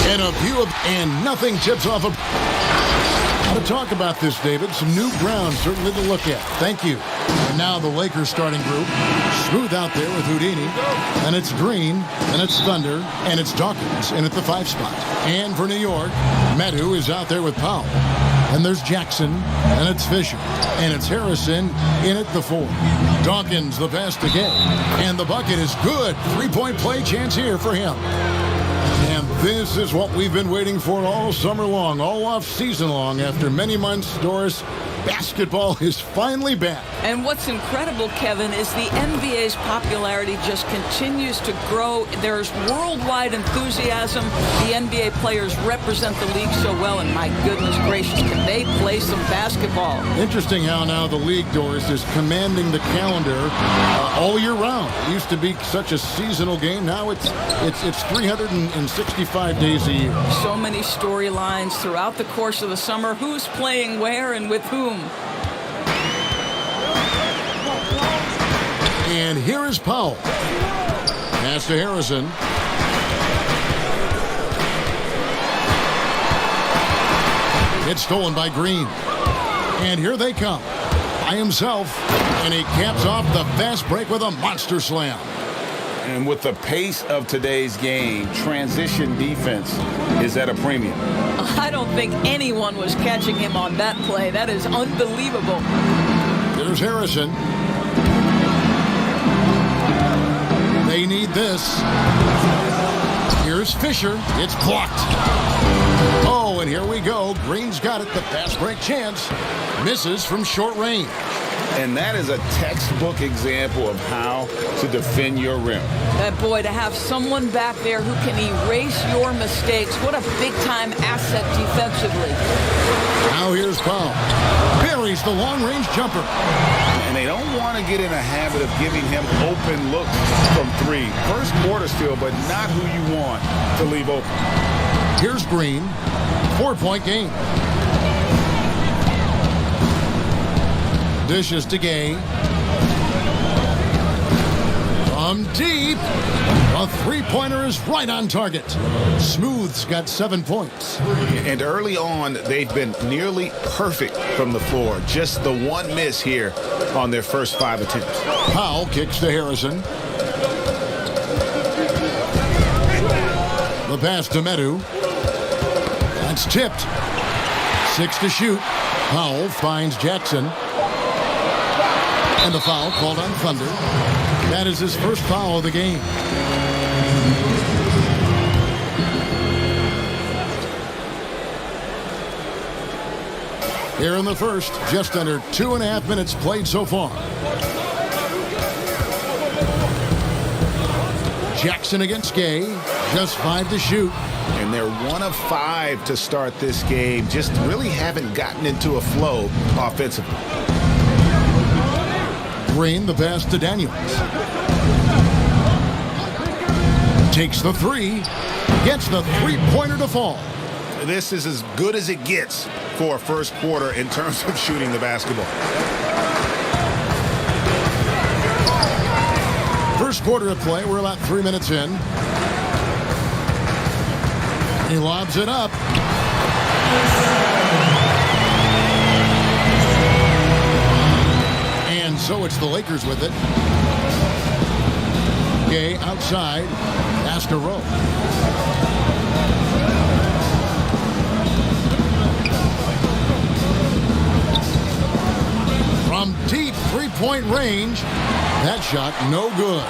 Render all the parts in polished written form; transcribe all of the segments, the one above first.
And a view of, and nothing tips off a. To talk about this, David, some new ground certainly to look at. Thank you. And now the Lakers starting group. Smooth out there with Houdini. And it's Green. And it's Thunder. And it's Dawkins in at the 5 spot. And for New York, Medu is out there with Powell. And there's Jackson. And it's Fisher. And it's Harrison in at the 4. Dawkins the pass to Gay. And the bucket is good. 3-point play chance here for him. And this is what we've been waiting for all summer long, all off season long. After many months, Doris, basketball is finally back. And what's incredible, Kevin, is the NBA's popularity just continues to grow. There's worldwide enthusiasm. The NBA players represent the league so well, and my goodness gracious, can they play some basketball? Interesting how now the league, Doris, is commanding the calendar all year round. It used to be such a seasonal game. Now it's 365 days a year. So many storylines throughout the course of the summer. Who's playing where and with whom? And here is Powell. Pass to Harrison. It's stolen by Green. And here they come. By himself. And he caps off the fast break with a monster slam. And with the pace of today's game, transition defense is at a premium. I don't think anyone was catching him on that play. That is unbelievable. There's Harrison. They need this. Here's Fisher. It's blocked. Oh, and here we go. Green's got it. The fast break chance. Misses from short range. And that is a textbook example of how to defend your rim. That boy, to have someone back there who can erase your mistakes. What a big-time asset defensively. Now here's Powell. Buries the long-range jumper. And they don't want to get in a habit of giving him open looks from 3. First quarter still, but not who you want to leave open. Here's Green. 4-point game. Dishes to Gay. From deep. A 3-pointer is right on target. Smooth's got 7 points. And early on, they've been nearly perfect from the floor. Just the one miss here on their first 5 attempts. Powell kicks to Harrison. The pass to Medu. That's tipped. 6 to shoot. Powell finds Jackson. And the foul called on Thunder. That is his first foul of the game. Here in the first, just under 2.5 minutes played so far. Jackson against Gay. Just 5 to shoot. And they're 1 of 5 to start this game. Just really haven't gotten into a flow offensively. Green, the pass to Daniels. Takes the 3. Gets the 3-pointer to fall. This is as good as it gets for a first quarter in terms of shooting the basketball. First quarter of play. We're about 3 minutes in. He lobs it up. And so it's the Lakers with it. Gay outside. Pass to Rowe. From deep 3-point range. That shot no good.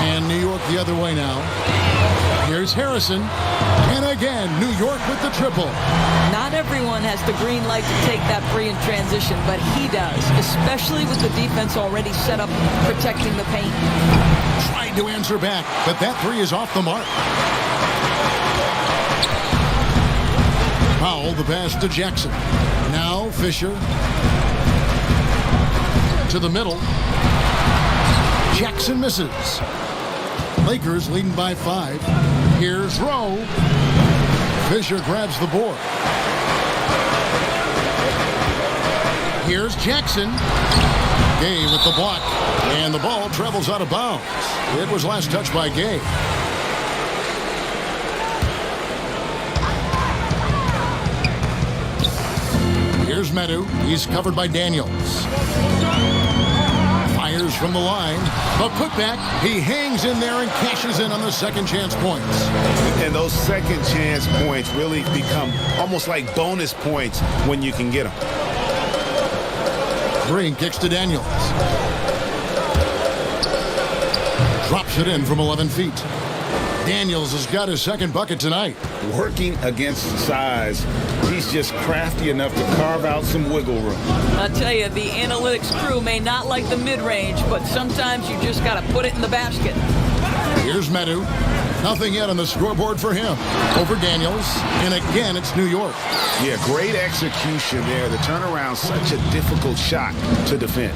And New York the other way now. Here's Harrison. And again, New York with the triple. Not everyone has the green light to take that free in transition, but he does, especially with the defense already set up protecting the paint. Tried to answer back, but that 3 is off the mark. Powell, the pass to Jackson. Now Fisher. To the middle. Jackson misses. Lakers leading by 5. Here's Rowe. Fisher grabs the board. Here's Jackson. Gay with the block. And the ball travels out of bounds. It was last touched by Gay. Here's Medu. He's covered by Daniels. Fires from the line. The putback. He hangs in there and cashes in on the second chance points. And those second chance points really become almost like bonus points when you can get them. Green kicks to Daniels. Drops it in from 11 feet. Daniels has got his second bucket tonight. Working against size, he's just crafty enough to carve out some wiggle room. I'll tell you, the analytics crew may not like the mid-range, but sometimes you just got to put it in the basket. Here's Medu. Nothing yet on the scoreboard for him. Over Daniels, and again it's New York. Yeah, great execution there. The turnaround, such a difficult shot to defend.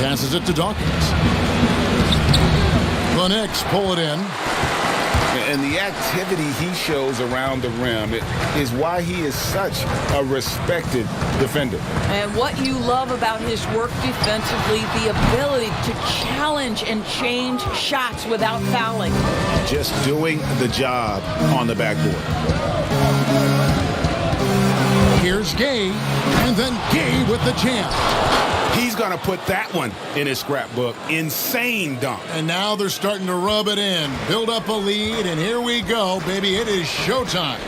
Passes it to Dawkins. The Knicks pull it in. And the activity he shows around the rim is why he is such a respected defender. And what you love about his work defensively, the ability to challenge and change shots without fouling. Just doing the job on the backboard. Here's Gay, and then Gay with the jam. He's going to put that one in his scrapbook. Insane dunk. And now they're starting to rub it in, build up a lead, and here we go, baby. It is showtime.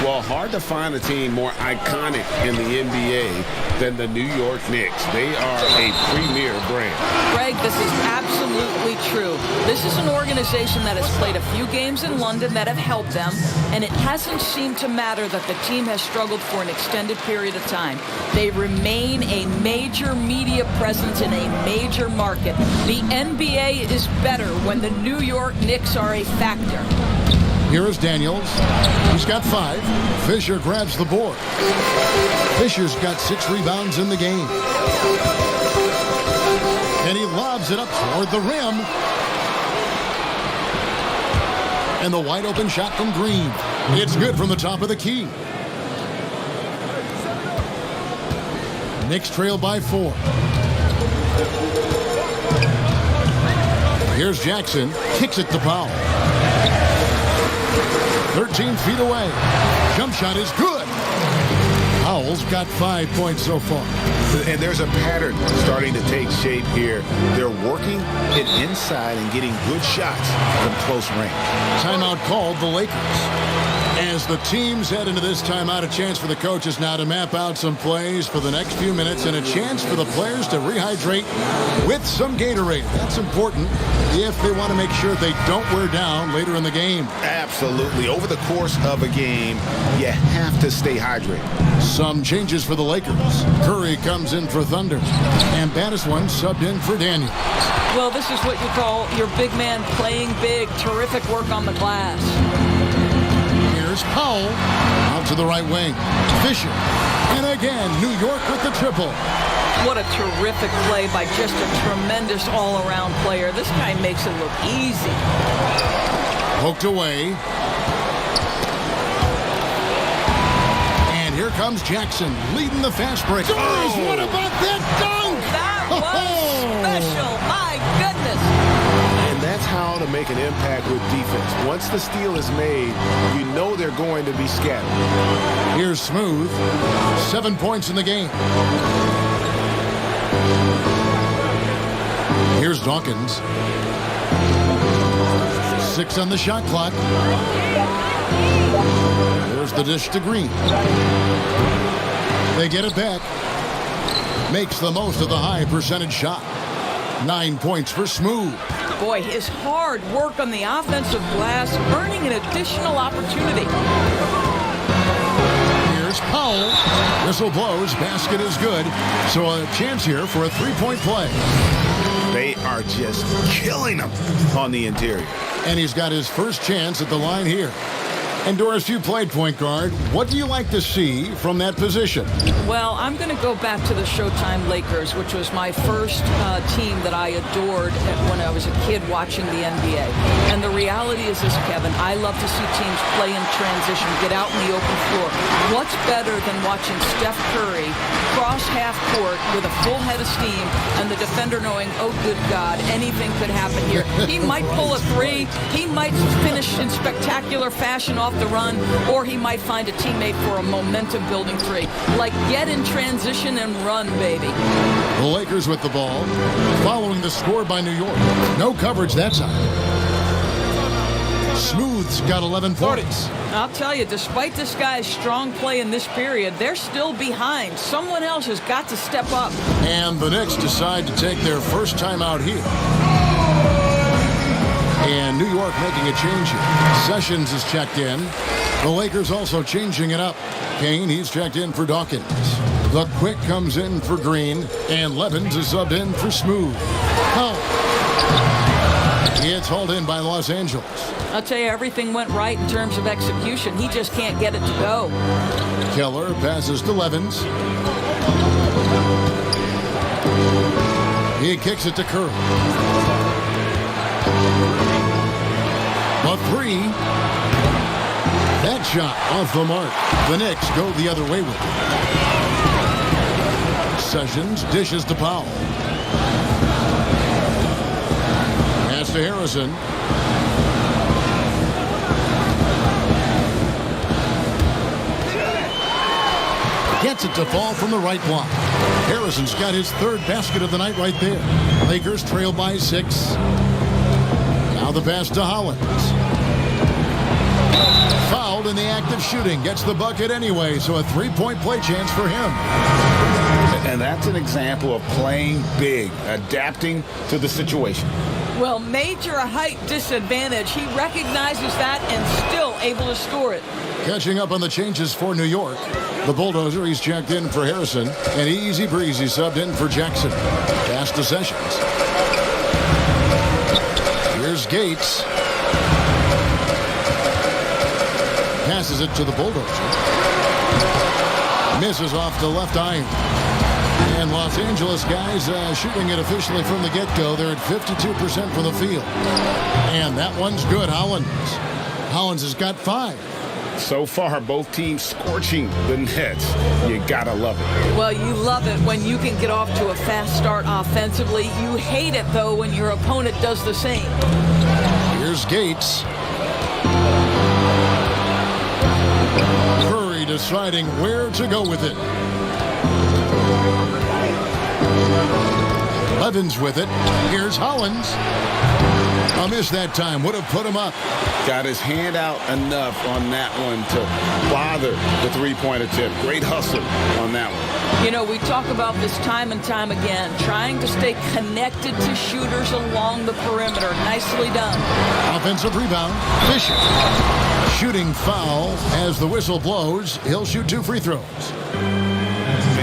Well, hard to find a team more iconic in the NBA than the New York Knicks. They are a premier brand. Greg, this is absolutely true. This is an organization that has played a few games in London that have helped them, and it hasn't seemed to matter that the team has struggled for an extended period of time. They remain a major media presence in a major market. The NBA is better when the New York Knicks are a factor. Here is Daniels. He's got 5. Fisher grabs the board. Fisher's got 6 rebounds in the game. And he lobs it up toward the rim. And the wide open shot from Green. It's good from the top of the key. Knicks trail by 4. Here's Jackson. Kicks it to Powell. 13 feet away. Jump shot is good. Powell's got 5 points so far. And there's a pattern starting to take shape here. They're working it inside and getting good shots from close range. Timeout called the Lakers. As the teams head into this timeout, a chance for the coaches now to map out some plays for the next few minutes and a chance for the players to rehydrate with some Gatorade. That's important if they want to make sure they don't wear down later in the game. Absolutely. Over the course of a game, you have to stay hydrated. Some changes for the Lakers. Curry comes in for Thunder. And Banniswan subbed in for Daniels. Well, this is what you call your big man playing big. Terrific work on the glass. Here's Powell out to the right wing. Fisher. And again, New York with the triple. What a terrific play by just a tremendous all-around player. This guy makes it look easy. Poked away. And here comes Jackson leading the fast break. Oh, what about that dunk? That was special. My goodness. And that's how to make an impact with defense. Once the steal is made, you know they're going to be scattered. Here's Smooth. 7 points in the game. Here's Dawkins. 6 on the shot clock. There's the dish to Green. They get it back. Makes the most of the high percentage shot. 9 points for Smooth. Boy, his hard work on the offensive glass, earning an additional opportunity. Here's Powell. Whistle blows. Basket is good. So a chance here for a three-point play. They are just killing them on the interior. And he's got his first chance at the line here. And Doris, you played point guard. What do you like to see from that position? Well, I'm going to go back to the Showtime Lakers, which was my first team that I adored when I was a kid watching the NBA. And the reality is this, Kevin, I love to see teams play in transition, get out in the open floor. What's better than watching Steph Curry cross across half court with a full head of steam and the defender knowing, oh, good God, anything could happen here. He might pull a three. He might finish in spectacular fashion off the run, or he might find a teammate for a momentum-building three. Like, get in transition and run, baby. The Lakers with the ball, following the score by New York. No coverage that side. Smooth's got 11 points. I'll tell you, despite this guy's strong play in this period, they're still behind. Someone else has got to step up. And the Knicks decide to take their first time out here. And New York making a change here. Sessions is checked in. The Lakers also changing it up. Kane, he's checked in for Dawkins. The Quick comes in for Green. And Levins is subbed in for Smooth. It's hauled in by Los Angeles. I'll tell you, everything went right in terms of execution. He just can't get it to go. Keller passes to Levins. He kicks it to Curry. A three. That shot off the mark. The Knicks go the other way with it. Sessions dishes to Powell. Pass to Harrison. Gets it to fall from the right block. Harrison's got his third basket of the night right there. Lakers trail by 6. Now the pass to Hollins. Fouled in the act of shooting. Gets the bucket anyway, so a three-point play chance for him. And that's an example of playing big, adapting to the situation. Well, major height disadvantage. He recognizes that and still able to score it. Catching up on the changes for New York. The Bulldozer, he's checked in for Harrison. And Easy Breezy subbed in for Jackson. Pass to Sessions. Here's Gates. Passes it to the Bulldozer. Misses off the left iron. And Los Angeles guys shooting it officially from the get-go. They're at 52% from the field. And that one's good. Hollins. Hollins has got 5. So far, both teams scorching the Nets. You gotta love it. Well, you love it when you can get off to a fast start offensively. You hate it, though, when your opponent does the same. Here's Gates. Curry deciding where to go with it. Levins with it. Here's Hollins. A miss that time. Would have put him up. Got his hand out enough on that one to bother the three-point attempt. Great hustle on that one. You know, we talk about this time and time again, trying to stay connected to shooters along the perimeter. Nicely done. Offensive rebound. Fisher. Shooting foul as the whistle blows. He'll shoot 2 free throws.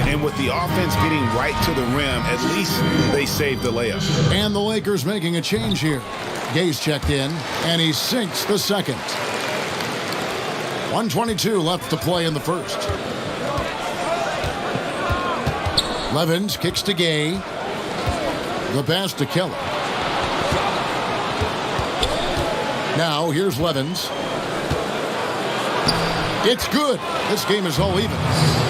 And with the offense getting right to the rim, at least they saved the layup. And the Lakers making a change here. Gay's checked in, and he sinks the second. 1:22 left to play in the first. Levins kicks to Gay. The pass to Keller. Now here's Levins. It's good. This game is all even.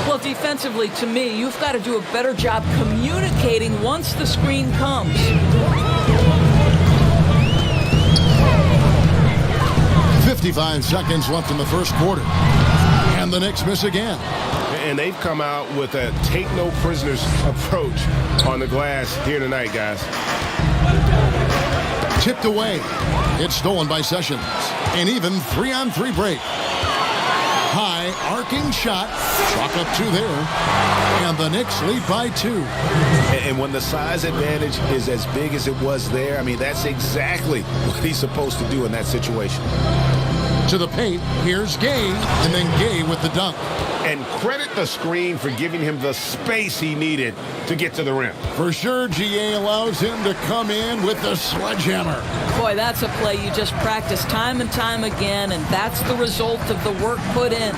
Well, defensively, to me, you've got to do a better job communicating once the screen comes. 55 seconds left in the first quarter. And the Knicks miss again. And they've come out with a take-no-prisoners approach on the glass here tonight, guys. Tipped away. It's stolen by Sessions. An even 3-on-3 break. High arcing shot. Chalk up 2 there. And the Knicks lead by 2. And when the size advantage is as big as it was there, I mean, that's exactly what he's supposed to do in that situation. To the paint, here's Gay, and then Gay with the dunk. And credit the screen for giving him the space he needed to get to the rim. For sure, GA allows him to come in with the sledgehammer. Boy, that's a play you just practice time and time again, and that's the result of the work put in.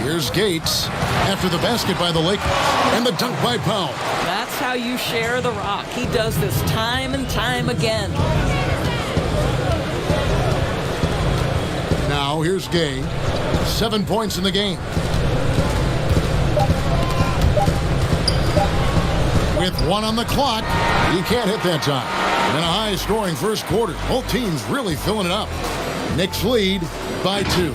Here's Gates after the basket by the Lakers, and the dunk by Powell. That's how you share the rock. He does this time and time again. Now here's Gay. 7 points in the game. with 1 on the clock. He can't hit that time. In a high-scoring first quarter, both teams really filling it up. Knicks lead by 2.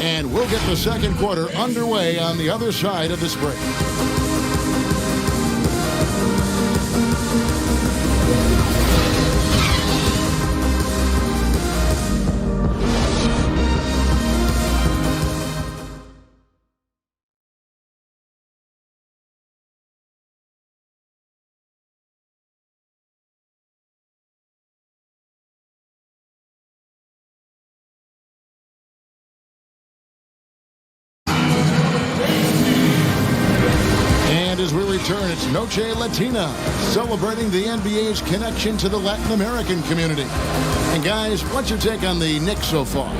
And we'll get the second quarter underway on the other side of this break. As we return, it's Noche Latina, celebrating the NBA's connection to the Latin American community. And guys, what's your take on the Knicks so far?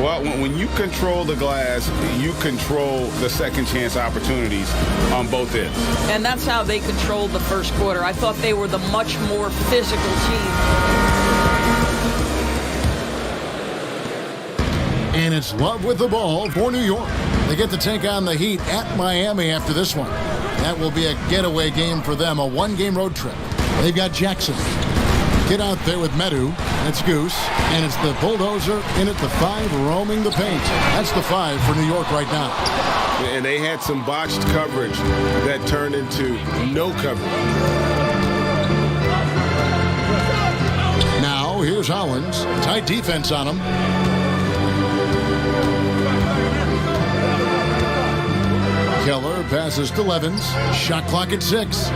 Well, when you control the glass, you control the second chance opportunities on both ends. And that's how they controlled the first quarter. I thought they were the much more physical team. And it's Love with the ball for New York. They get to take on the Heat at Miami after this one. That will be a getaway game for them, a one-game road trip. They've got Jackson. Get out there with Medu. That's Goose. And it's the Bulldozer in at the 5, roaming the paint. That's the 5 for New York right now. And they had some botched coverage that turned into no coverage. Now, here's Hollins. Tight defense on him. Keller passes to Levens. Shot clock at 6.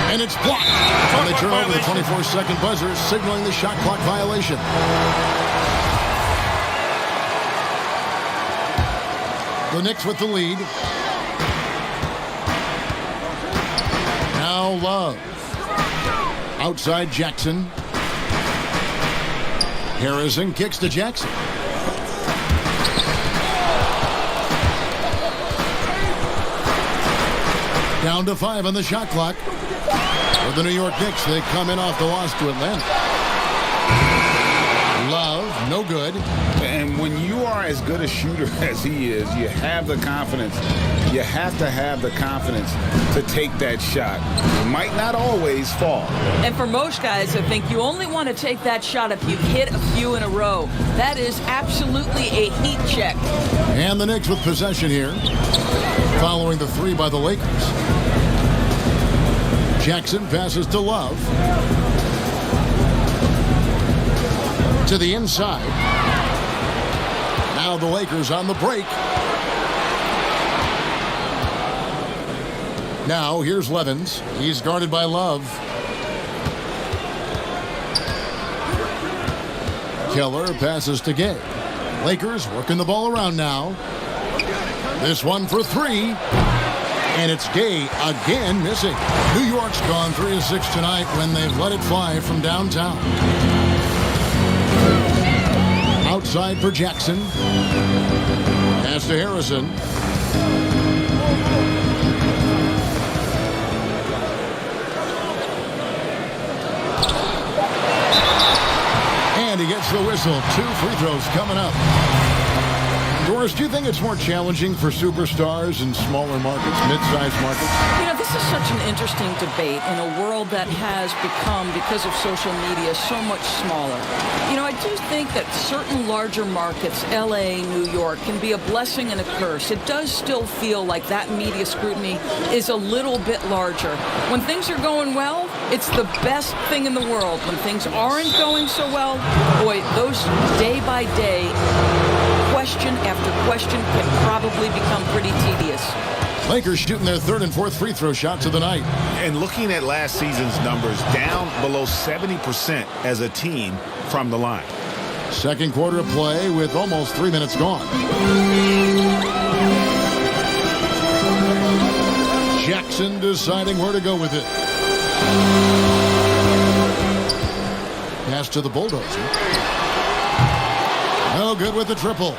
And it's blocked. And they turn over the 24-second buzzer, signaling the shot clock violation. The Knicks with the lead. Now Love. Outside Jackson. Harrison kicks to Jackson. Down to 5 on the shot clock. For the New York Knicks, they come in off the loss to Atlanta. Love, no good. And when you are as good a shooter as he is, you have the confidence. You have to have the confidence to take that shot. It might not always fall. And for most guys, I think you only want to take that shot if you hit a few in a row. That is absolutely a heat check. And the Knicks with possession here, following the 3 by the Lakers. Jackson passes to Love. To the inside. Now the Lakers on the break. Now here's Levens. He's guarded by Love. Keller passes to Gay. Lakers working the ball around now. This one for 3. And it's Gay again missing. New York's gone 3 of 6 tonight when they've let it fly from downtown. Outside for Jackson. Pass to Harrison. And he gets the whistle. 2 free throws coming up. Doris, do you think it's more challenging for superstars in smaller markets, mid-sized markets? You know, this is such an interesting debate in a world that has become, because of social media, so much smaller. You know, I do think that certain larger markets, LA, New York, can be a blessing and a curse. It does still feel like that media scrutiny is a little bit larger. When things are going well, it's the best thing in the world. When things aren't going so well, boy, those day-by-day question after question can probably become pretty tedious. Lakers shooting their 3rd and 4th free throw shots of the night. And looking at last season's numbers, down below 70% as a team from the line. Second quarter of play with almost 3 minutes gone. Jackson deciding where to go with it. Pass to the Bulldozer. No good with the triple.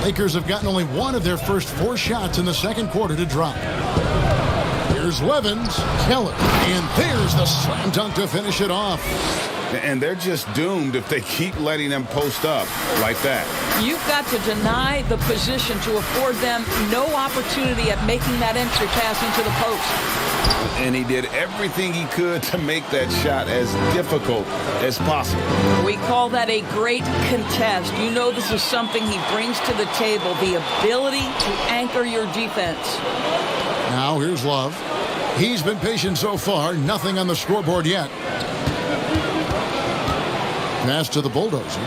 Lakers have gotten only 1 of their first 4 shots in the second quarter to drop. Here's Levens, Keller, and there's the slam dunk to finish it off. And they're just doomed if they keep letting them post up like that. You've got to deny the position to afford them no opportunity at making that entry pass into the post. And he did everything he could to make that shot as difficult as possible. We call that a great contest. You know this is something he brings to the table, the ability to anchor your defense. Now here's Love. He's been patient so far. Nothing on the scoreboard yet. Pass to the Bulldozer.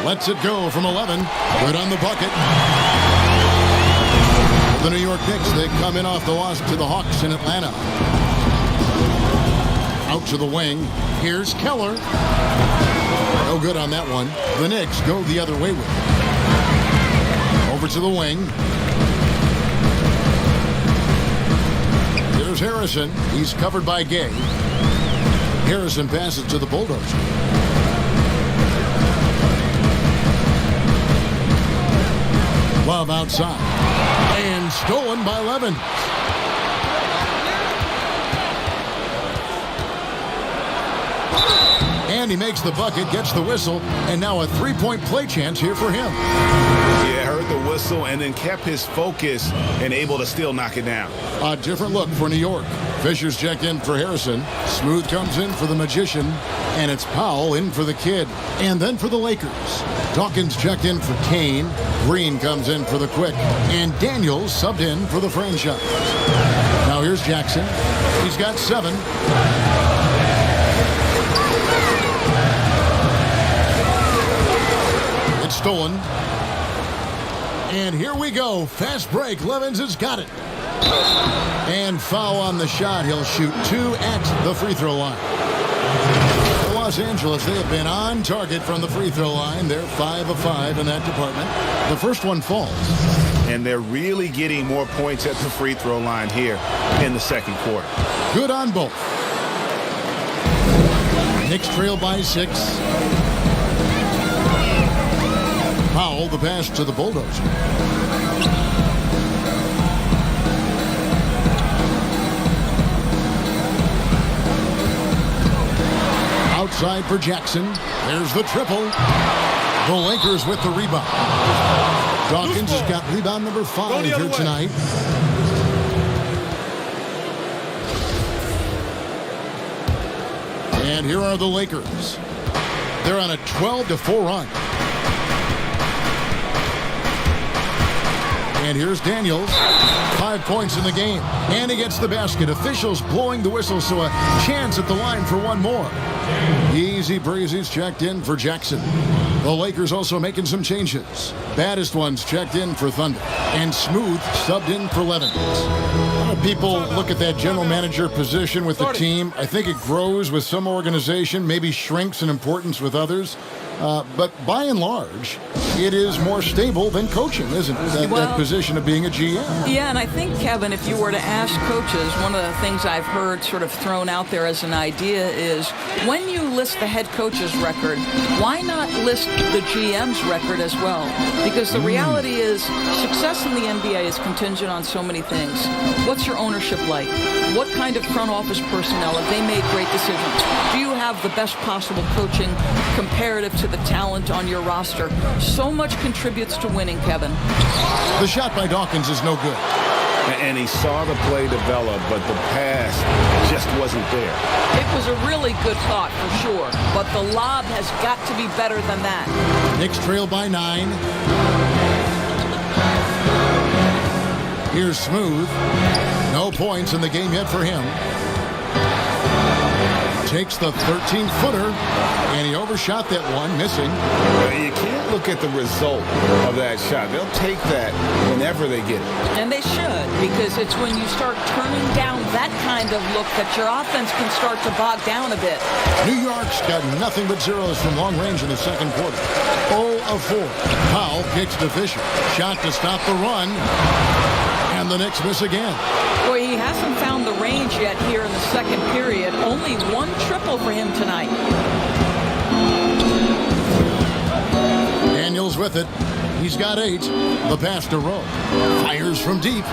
Lets it go from 11. Good on the bucket. The New York Knicks, they come in off the loss to the Hawks in Atlanta. Out to the wing. Here's Keller. No good on that one. The Knicks go the other way with it. Over to the wing. Here's Harrison. He's covered by Gay. Harrison passes to the Bulldozer. Love outside. And stolen by Levin. And he makes the bucket, gets the whistle, and now a three-point play chance here for him. Yeah, heard the whistle and then kept his focus and able to still knock it down. A different look for New York. Fisher's checked in for Harrison. Smooth comes in for the Magician. And it's Powell in for the Kid. And then for the Lakers. Dawkins checked in for Kane. Green comes in for the Quick. And Daniels subbed in for the Franchise. Now here's Jackson. He's got 7. It's stolen. And here we go. Fast break. Levins has got it. And foul on the shot. He'll shoot 2 at the free throw line. For Los Angeles, they have been on target from the free throw line. They're 5 of 5 in that department. The first one falls. And they're really getting more points at the free throw line here in the second quarter. Good on both. Knicks trail by 6. Powell, the pass to the Bulldozer. Outside for Jackson. There's the triple. The Lakers with the rebound. Dawkins has got rebound number 5 here tonight. And here are the Lakers. They're on a 12-4 run. And here's Daniels. 5 points in the game. And he gets the basket. Officials blowing the whistle, so a chance at the line for one more. Easy breezy's checked in for Jackson. The Lakers also making some changes. Baddest ones checked in for Thunder. And Smooth subbed in for Levin. A lot of people look at that general manager position with the team. I think it grows with some organization, maybe shrinks in importance with others. But by and large, it is more stable than coaching, isn't it? That position of being a GM. Yeah, and I think, Kevin, if you were to ask coaches, one of the things I've heard sort of thrown out there as an idea is when you list the head coach's record, why not list the GM's record as well? Because the reality is success in the NBA is contingent on so many things. What's your ownership like? What kind of front office personnel? Have they made great decisions? Do you have the best possible coaching comparative to the talent on your roster? So much contributes to winning, Kevin. The shot by Dawkins is no good. And he saw the play develop, but the pass just wasn't there. It was a really good thought for sure, but the lob has got to be better than that. Knicks trail by 9. Here's Smooth. No points in the game yet for him. Takes the 13-footer, and he overshot that one, missing. You can't look at the result of that shot. They'll take that whenever they get it. And they should, because it's when you start turning down that kind of look that your offense can start to bog down a bit. New York's got nothing but zeros from long range in the second quarter. 0 of 4. Powell kicks to Fisher. Shot to stop the run. And the Knicks miss again. Boy, he hasn't found the range yet here in the second period. Only 1 triple for him tonight. Daniels with it. He's got 8. The pass to Rowe. Fires from deep.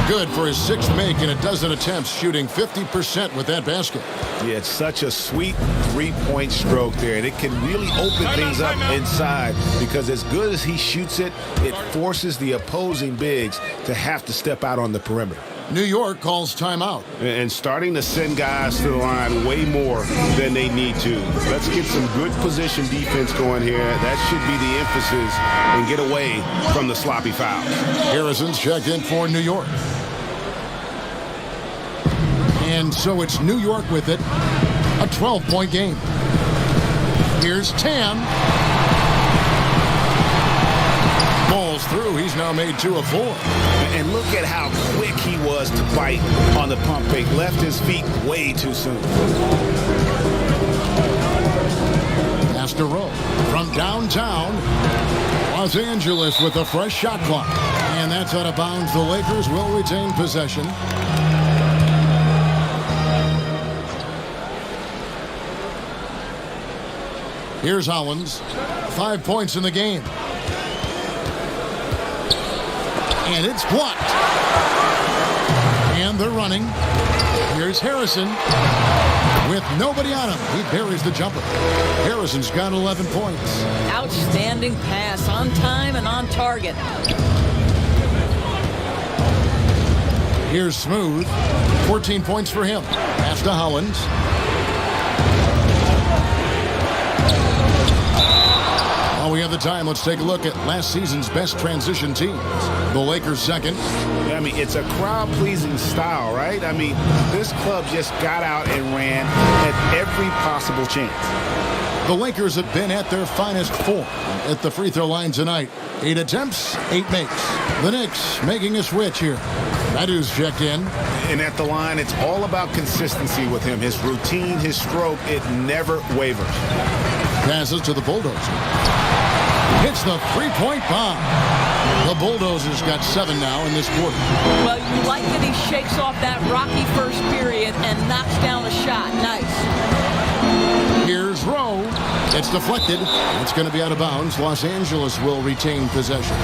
Good for his 6th make in a dozen attempts, shooting 50% with that basket. Yeah, it's such a sweet three-point stroke there, and it can really open things up inside because as good as he shoots it, it forces the opposing bigs to have to step out on the perimeter. New York calls timeout. And starting to send guys to the line way more than they need to. Let's get some good position defense going here. That should be the emphasis and get away from the sloppy fouls. Harrison's checked in for New York. And so it's New York with it. A 12-point game. Here's Tam. Balls through. He's now made 2 of 4. And look at how quick he was to bite on the pump fake. Left his feet way too soon. Pass to Rowe. From downtown, Los Angeles with a fresh shot clock. And that's out of bounds. The Lakers will retain possession. Here's Hollins. 5 points in the game. And it's blocked. And they're running. Here's Harrison. With nobody on him, he buries the jumper. Harrison's got 11 points. Outstanding pass, on time and on target. Here's Smooth. 14 points for him. Pass to Hollins. While we have the time, let's take a look at last season's best transition teams. The Lakers second. I mean, it's a crowd-pleasing style, right? I mean, this club just got out and ran at every possible chance. The Lakers have been at their finest form at the free throw line tonight. 8 attempts, 8 makes. The Knicks making a switch here. Badu's checked in. And at the line, it's all about consistency with him. His routine, his stroke, it never wavers. Passes to the Bulldozers. Hits the three-point bomb. The Bulldozers got 7 now in this quarter. Well, you like that he shakes off that rocky first period and knocks down a shot. Nice. Here's Rowe. It's deflected. It's going to be out of bounds. Los Angeles will retain possession.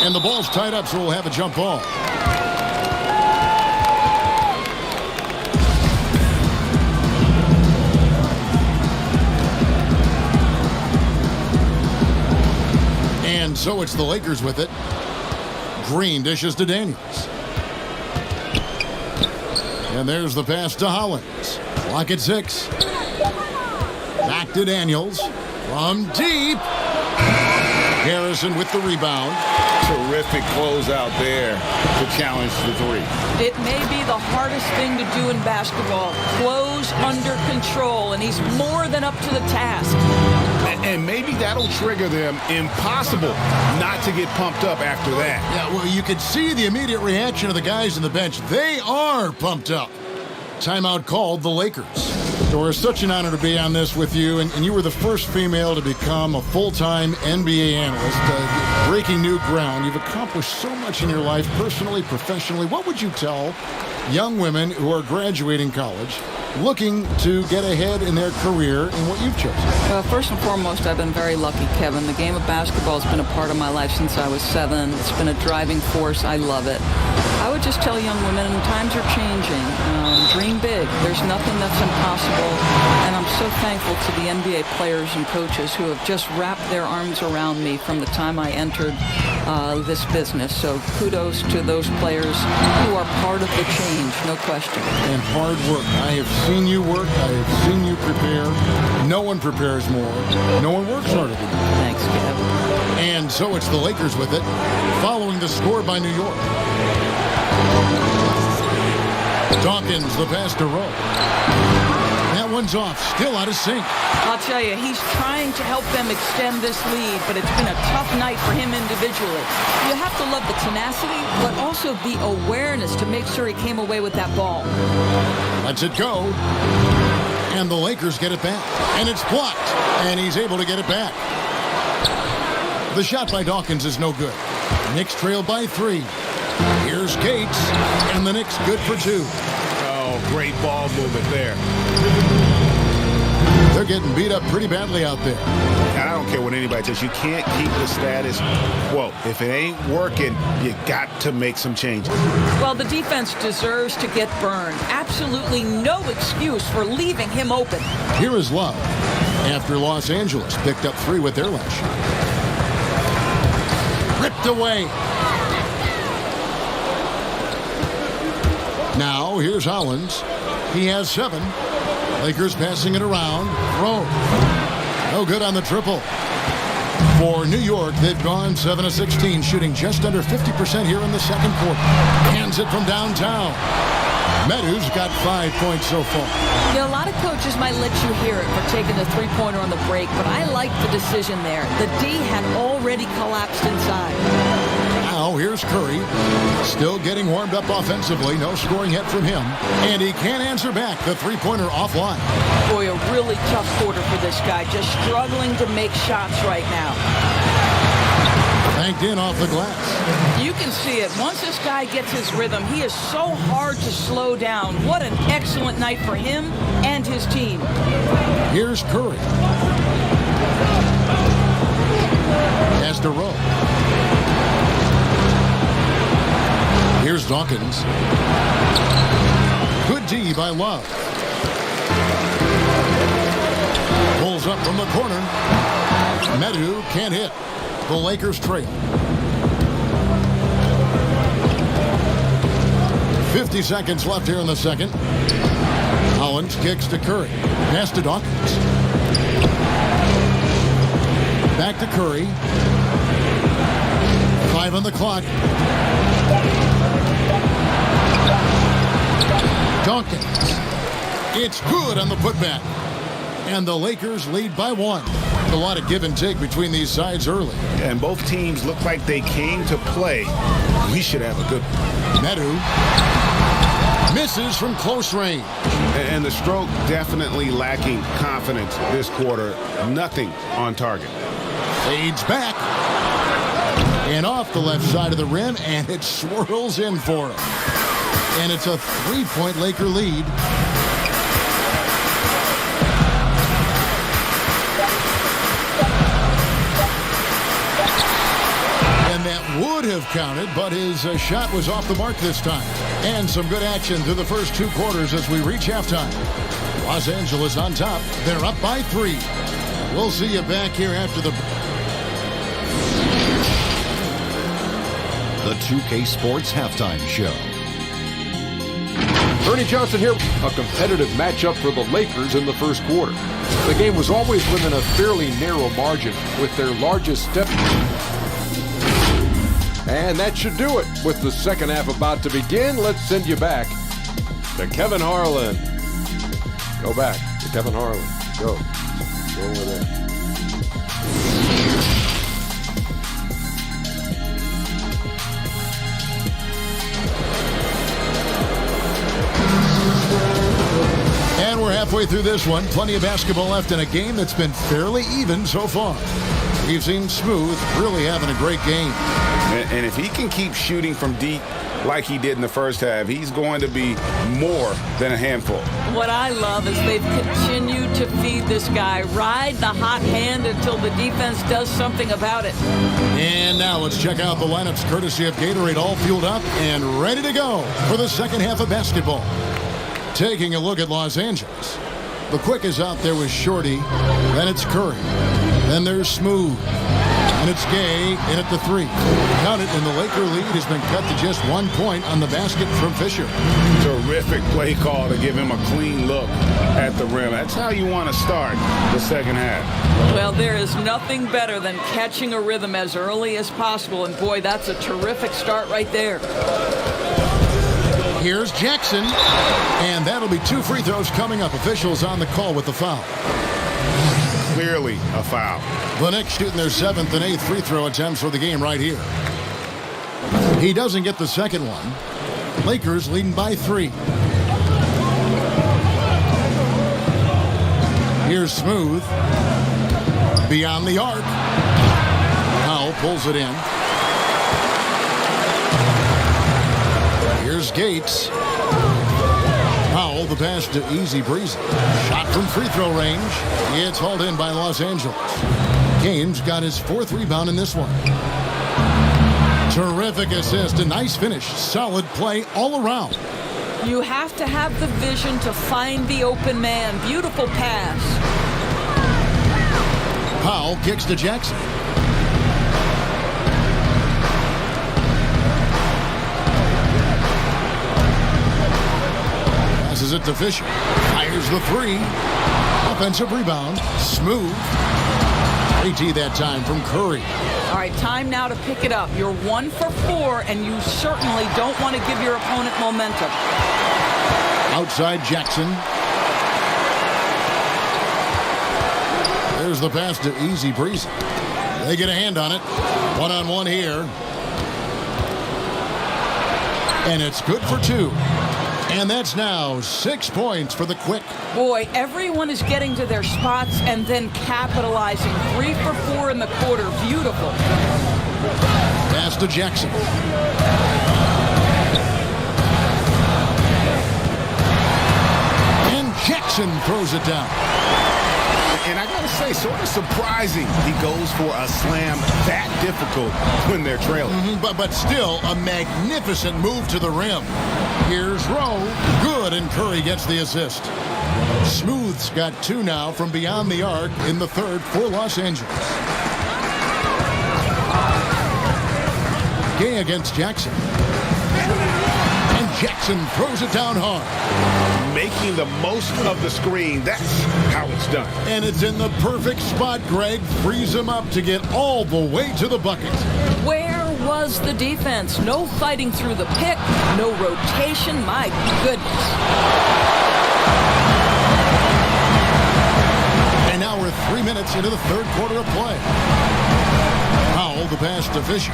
And the ball's tied up, so we'll have a jump ball. And so it's the Lakers with it. Green dishes to Daniels. And there's the pass to Hollins. Clock at 6. Back to Daniels. From deep. Harrison with the rebound. Terrific closeout there to challenge the 3. It may be the hardest thing to do in basketball. Close under control, and he's more than up to the task. And maybe that'll trigger them. Impossible not to get pumped up after that. Yeah, well, you could see the immediate reaction of the guys on the bench. They are pumped up. Timeout called the Lakers. Dora, it's such an honor to be on this with you, and you were the first female to become a full-time NBA analyst, breaking new ground. You've accomplished so much in your life, personally, professionally. What would you tell young women who are graduating college, looking to get ahead in their career in what you've chosen? First and foremost, I've been very lucky, Kevin. The game of basketball has been a part of my life since I was 7. It's been a driving force. I love it. I would just tell young women, times are changing. Dream big. There's nothing that's impossible. And I'm so thankful to the NBA players and coaches who have just wrapped their arms around me from the time I entered this business. So kudos to those players who are part of the change, no question. And hard work. I have seen you work. I have seen you prepare. No one prepares more. No one works harder than you. Thanks, Kevin. And so it's the Lakers with it, following the score by New York. Dawkins, the pass to Rowe. That one's off, still out of sync. I'll tell you, he's trying to help them extend this lead, but it's been a tough night for him individually. You have to love the tenacity, but also the awareness to make sure he came away with that ball. Lets it go. And the Lakers get it back. And it's blocked. And he's able to get it back. The shot by Dawkins is no good. Knicks trail by 3. Here's Here's Gates, and the Knicks good for 2. Oh, great ball movement there. They're getting beat up pretty badly out there. And I don't care what anybody says. You can't keep the status quo. If it ain't working, you got to make some changes. Well, the defense deserves to get burned. Absolutely no excuse for leaving him open. Here is Love after Los Angeles picked up 3 with their last shot. Ripped away. Now here's Hollins. He has 7. Lakers passing it around. Throw. No good on the triple. For New York, they've gone 7 of 16, shooting just under 50% here in the second quarter. Hands it from downtown. Meadows got 5 points so far. You know, a lot of coaches might let you hear it for taking the three-pointer on the break, but I like the decision there. The D had already collapsed inside. Now here's Curry. Still getting warmed up offensively. No scoring yet from him. And he can't answer back. The three-pointer offline. Boy, a really tough quarter for this guy. Just struggling to make shots right now. Banked in off the glass. You can see it. Once this guy gets his rhythm, he is so hard to slow down. What an excellent night for him and his team. Here's Curry. Has to roll. Here's Dawkins. Good D by Love. Pulls up from the corner. Medu can't hit. The Lakers trail. 50 seconds left here in the second. Hollins kicks to Curry. Pass to Dawkins. Back to Curry. 5 on the clock. Dawkins. It's good on the putback. And the Lakers lead by 1. A lot of give and take between these sides early. And both teams look like they came to play. We should have a good one. Medu misses from close range. And the stroke definitely lacking confidence this quarter. Nothing on target. Fades back. And off the left side of the rim, and it swirls in for him. And it's a 3-point Laker lead. And that would have counted, but his shot was off the mark this time. And some good action through the first 2 quarters as we reach halftime. Los Angeles on top. They're up by 3. We'll see you back here after the... The 2K Sports Halftime Show. Ernie Johnson here. A competitive matchup for the Lakers in the first quarter. The game was always within a fairly narrow margin with their largest step. And that should do it. With the second half about to begin, let's send you back to Kevin Harlan. Go back to Kevin Harlan. Go over there. And we're halfway through this one. Plenty of basketball left in a game that's been fairly even so far. We've seen Smooth really having a great game. And if he can keep shooting from deep like he did in the first half, he's going to be more than a handful. What I love is they've continued to feed this guy. Ride the hot hand until the defense does something about it. And now let's check out the lineups courtesy of Gatorade, all fueled up and ready to go for the second half of basketball. Taking a look at Los Angeles. The quick is out there with Shorty. Then it's Curry. Then there's Smooth. And it's Gay in at the 3. Count it, and the Laker lead has been cut to just 1 point on the basket from Fisher. Terrific play call to give him a clean look at the rim. That's how you want to start the second half. Well, there is nothing better than catching a rhythm as early as possible. And boy, that's a terrific start right there. Here's Jackson. And that'll be 2 free throws coming up. Officials on the call with the foul. Clearly a foul. The Knicks shooting their 7th and 8th free throw attempts for the game right here. He doesn't get the second one. Lakers leading by 3. Here's Smooth. Beyond the arc. Powell pulls it in. Here's Gates. Powell, the pass to Easy Breezy. Shot from free throw range. It's hauled in by Los Angeles. Gaines got his 4th rebound in this one. Terrific assist. A nice finish. Solid play all around. You have to have the vision to find the open man. Beautiful pass. Powell kicks to Jackson. Passes it to Fisher. Fires the 3. Offensive rebound. Smooth. AT that time from Curry. All right, time now to pick it up. You're 1 for 4, and you certainly don't want to give your opponent momentum. Outside Jackson. There's the pass to Easy Breezy. They get a hand on it. One-on-one here. And it's good for 2. And that's now 6 points for the Quick. Boy, everyone is getting to their spots and then capitalizing. 3 for 4 in the quarter. Beautiful. Pass to Jackson. And Jackson throws it down. And I gotta say, sort of surprising he goes for a slam that difficult when they're trailing. But still a magnificent move to the rim. Here's Rowe. Good, and Curry gets the assist. Smooth's got 2 now from beyond the arc in the 3rd for Los Angeles. Gay against Jackson. And Jackson throws it down hard. Making the most of the screen. That's how it's done. And it's in the perfect spot. Greg frees him up to get all the way to the bucket. Where was the defense? No fighting through the pick, no rotation. My goodness. And now we're 3 minutes into the 3rd quarter of play. Powell, the pass to Fisher.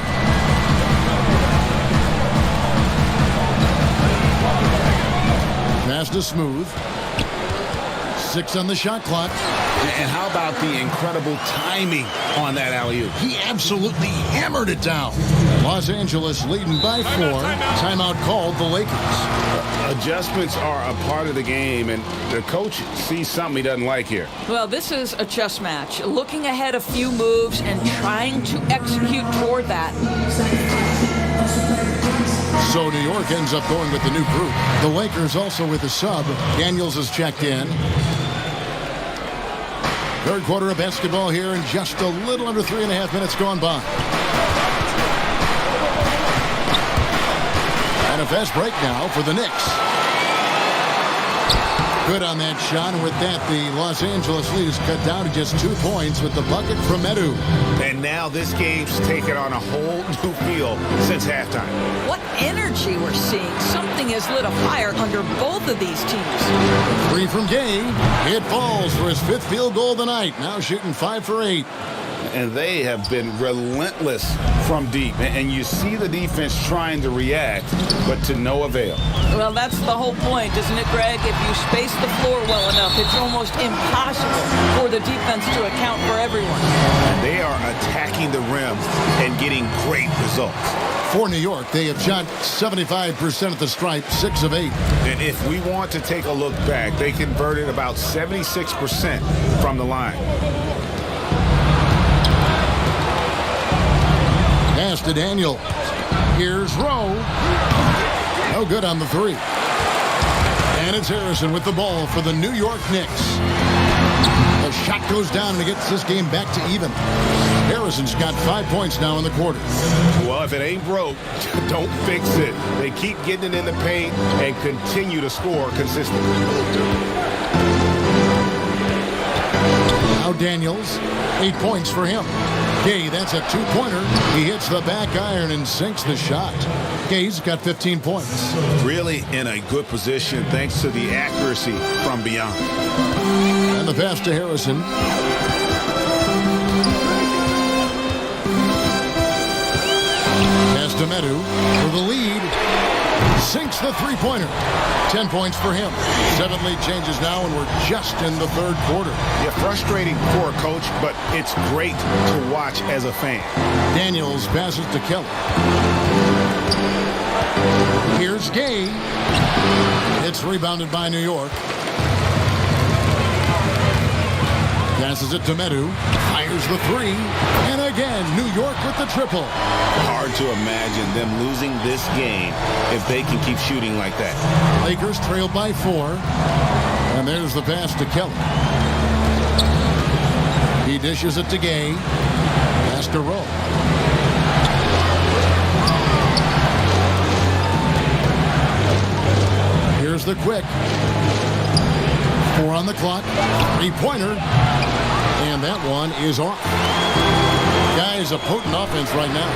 Pass to Smooth. 6 on the shot clock. And how about the incredible timing on that alley-oop? He absolutely hammered it down. Los Angeles leading by 4. Timeout called the Lakers. Adjustments are a part of the game, and the coach sees something he doesn't like here. Well, this is a chess match. Looking ahead a few moves and trying to execute toward that. So New York ends up going with the new group. The Lakers also with a sub. Daniels is checked in. 3rd quarter of basketball here, and just a little under 3.5 minutes gone by. And a fast break now for the Knicks. Good on that shot, and with that, the Los Angeles lead is cut down to just 2 points with the bucket from Medu. And now this game's taken on a whole new feel since halftime. What energy we're seeing. Something has lit a fire under both of these teams. 3 from Gay. It falls for his 5th field goal of the night. Now shooting 5 for 8. And they have been relentless from deep. And you see the defense trying to react, but to no avail. Well, that's the whole point, isn't it, Greg? If you space the floor well enough, it's almost impossible for the defense to account for everyone. And they are attacking the rim and getting great results. For New York, they have shot 75% at the stripe, 6 of 8. And if we want to take a look back, they converted about 76% from the line. Pass to Daniel. Here's Rowe. No good on the 3. And it's Harrison with the ball for the New York Knicks. The shot goes down and it gets this game back to even. Harrison's got 5 points now in the quarter. Well, if it ain't broke, don't fix it. They keep getting it in the paint and continue to score consistently. Now Daniels, 8 points for him. Gay, that's a 2-pointer. He hits the back iron and sinks the shot. Gay's got 15 points. Really in a good position thanks to the accuracy from beyond. And the pass to Harrison. Pass to Medu for the lead. Sinks the 3-pointer. 10 points for him. 7 lead changes now, and we're just in the 3rd quarter. Yeah, frustrating for a coach, but it's great to watch as a fan. Daniels passes to Kelly. Here's Gay. It's rebounded by New York. Passes it to Medu. Fires the three. And again, New York with the triple. Hard to imagine them losing this game if they can keep shooting like that. Lakers trail by 4. And there's the pass to Kelly. He dishes it to Gay. Pass to Rowe. Here's the quick. 4 on the clock. 3-pointer. And that one is off. Guys, a potent offense right now.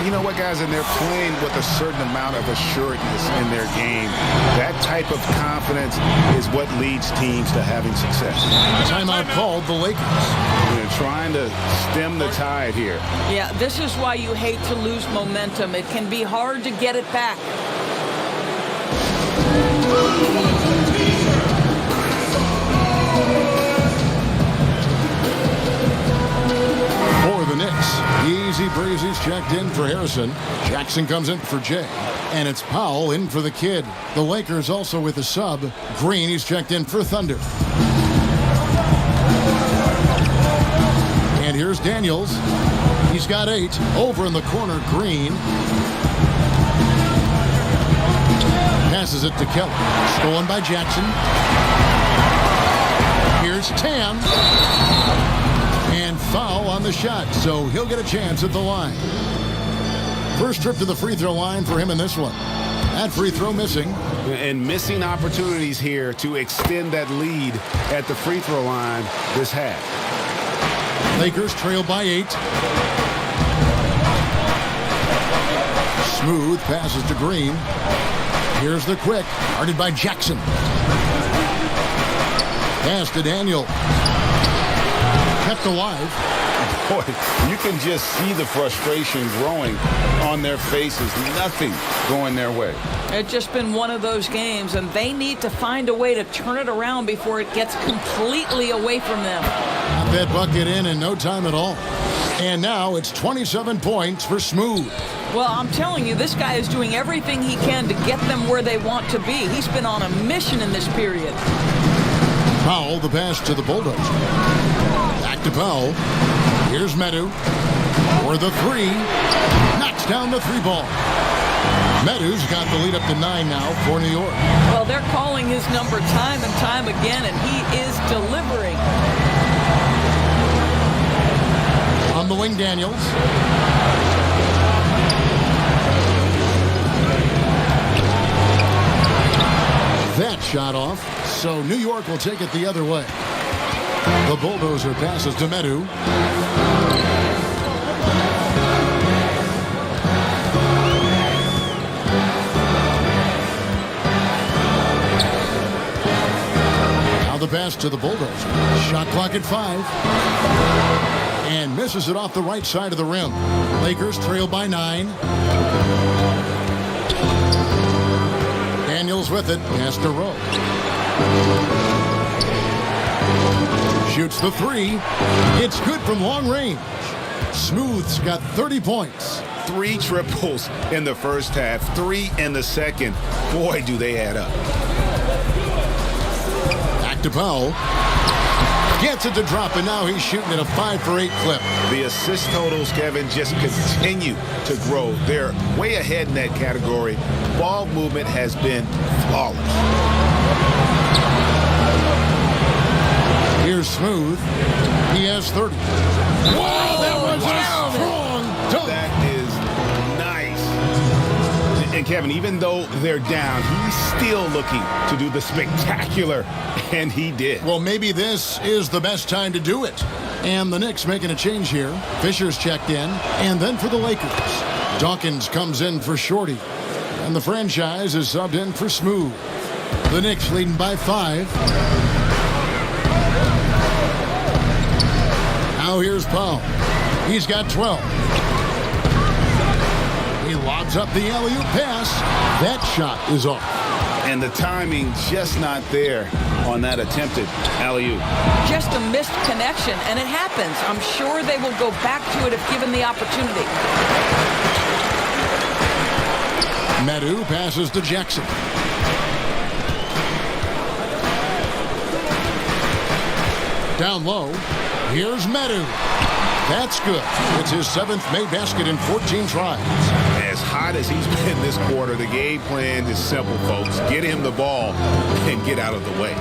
You know what, guys? And they're playing with a certain amount of assuredness in their game. That type of confidence is what leads teams to having success. Timeout called the Lakers. They're trying to stem the tide here. Yeah, this is why you hate to lose momentum. It can be hard to get it back. For the Knicks, Easy Breezy's checked in for Harrison. Jackson comes in for Jay. And it's Powell in for the kid. The Lakers also with a sub. Green, he's checked in for Thunder. And here's Daniels. He's got 8. Over in the corner, Green. Passes it to Kelly. Stolen by Jackson. Here's Tam. And foul on the shot, so he'll get a chance at the line. First trip to the free throw line for him in this one. That free throw missing. And missing opportunities here to extend that lead at the free throw line this half. Lakers trail by 8. Smooth passes to Green. Here's the quick, guarded by Jackson. Pass to Daniel. Kept alive. Boy, you can just see the frustration growing on their faces. Nothing going their way. It's just been one of those games, and they need to find a way to turn it around before it gets completely away from them. Got that bucket in no time at all. And now it's 27 points for Smooth. Well, I'm telling you, this guy is doing everything he can to get them where they want to be. He's been on a mission in this period. Powell, the pass to the Bulldozer. Back to Powell. Here's Medu. For the 3. Knocks down the 3 ball. Medu's got the lead up to 9 now for New York. Well, they're calling his number time and time again, and he is delivering. On the wing, Daniels. That shot off, so New York will take it the other way. The Bulldozer passes to Medu. Now the pass to the Bulldozer. Shot clock at 5. And misses it off the right side of the rim. Lakers trail by 9. Daniels with it. Pass to Rowe. Shoots the 3. It's good from long range. Smooth's got 30 points. 3 triples in the first half, 3 in the second. Boy, do they add up. Back to Powell. Gets it to drop, and now he's shooting at a 5 for 8 clip. The assist totals, Kevin, just continue to grow. They're way ahead in that category. Ball movement has been flawless. Here's Smooth. He has 30. Wow, that was a strong dunk. That is nice. And Kevin, even though they're down, he's still looking to do the spectacular, and he did. Well, maybe this is the best time to do it. And the Knicks making a change here. Fisher's checked in, and then for the Lakers. Dawkins comes in for Shorty, and the franchise is subbed in for Smooth. The Knicks leading by 5. Now here's Powell. He's got 12. He lobs up the alley-oop pass. That shot is off. And the timing just not there on that attempted alley-oop. Just a missed connection, and it happens. I'm sure they will go back to it if given the opportunity. Medu passes to Jackson. Down low, here's Medu. That's good. It's his 7th made basket in 14 tries. As hot as he's been this quarter, the game plan is simple, folks. Get him the ball and get out of the way.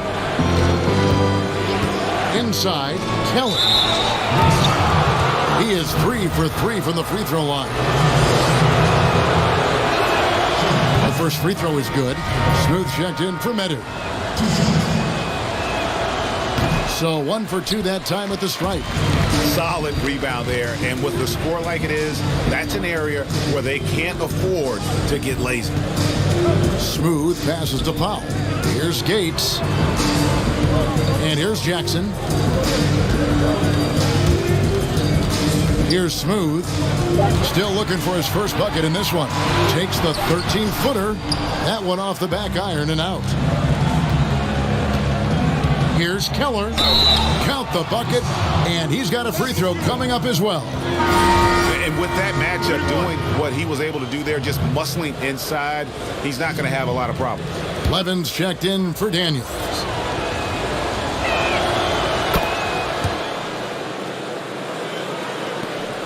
Inside, Keller. He is 3 for 3 from the free throw line. The first free throw is good. Smooth checked in for Medu. So 1 for 2 that time at the stripe. Solid rebound there, and with the score like it is, that's an area where they can't afford to get lazy. Smooth passes to Powell. Here's Gates. And here's Jackson. Here's Smooth. Still looking for his first bucket in this one. Takes the 13-footer. That one off the back iron and out. Here's Keller. Count the bucket, and he's got a free throw coming up as well. And with that matchup, doing what he was able to do there, just muscling inside, he's not going to have a lot of problems. Levens checked in for Daniels.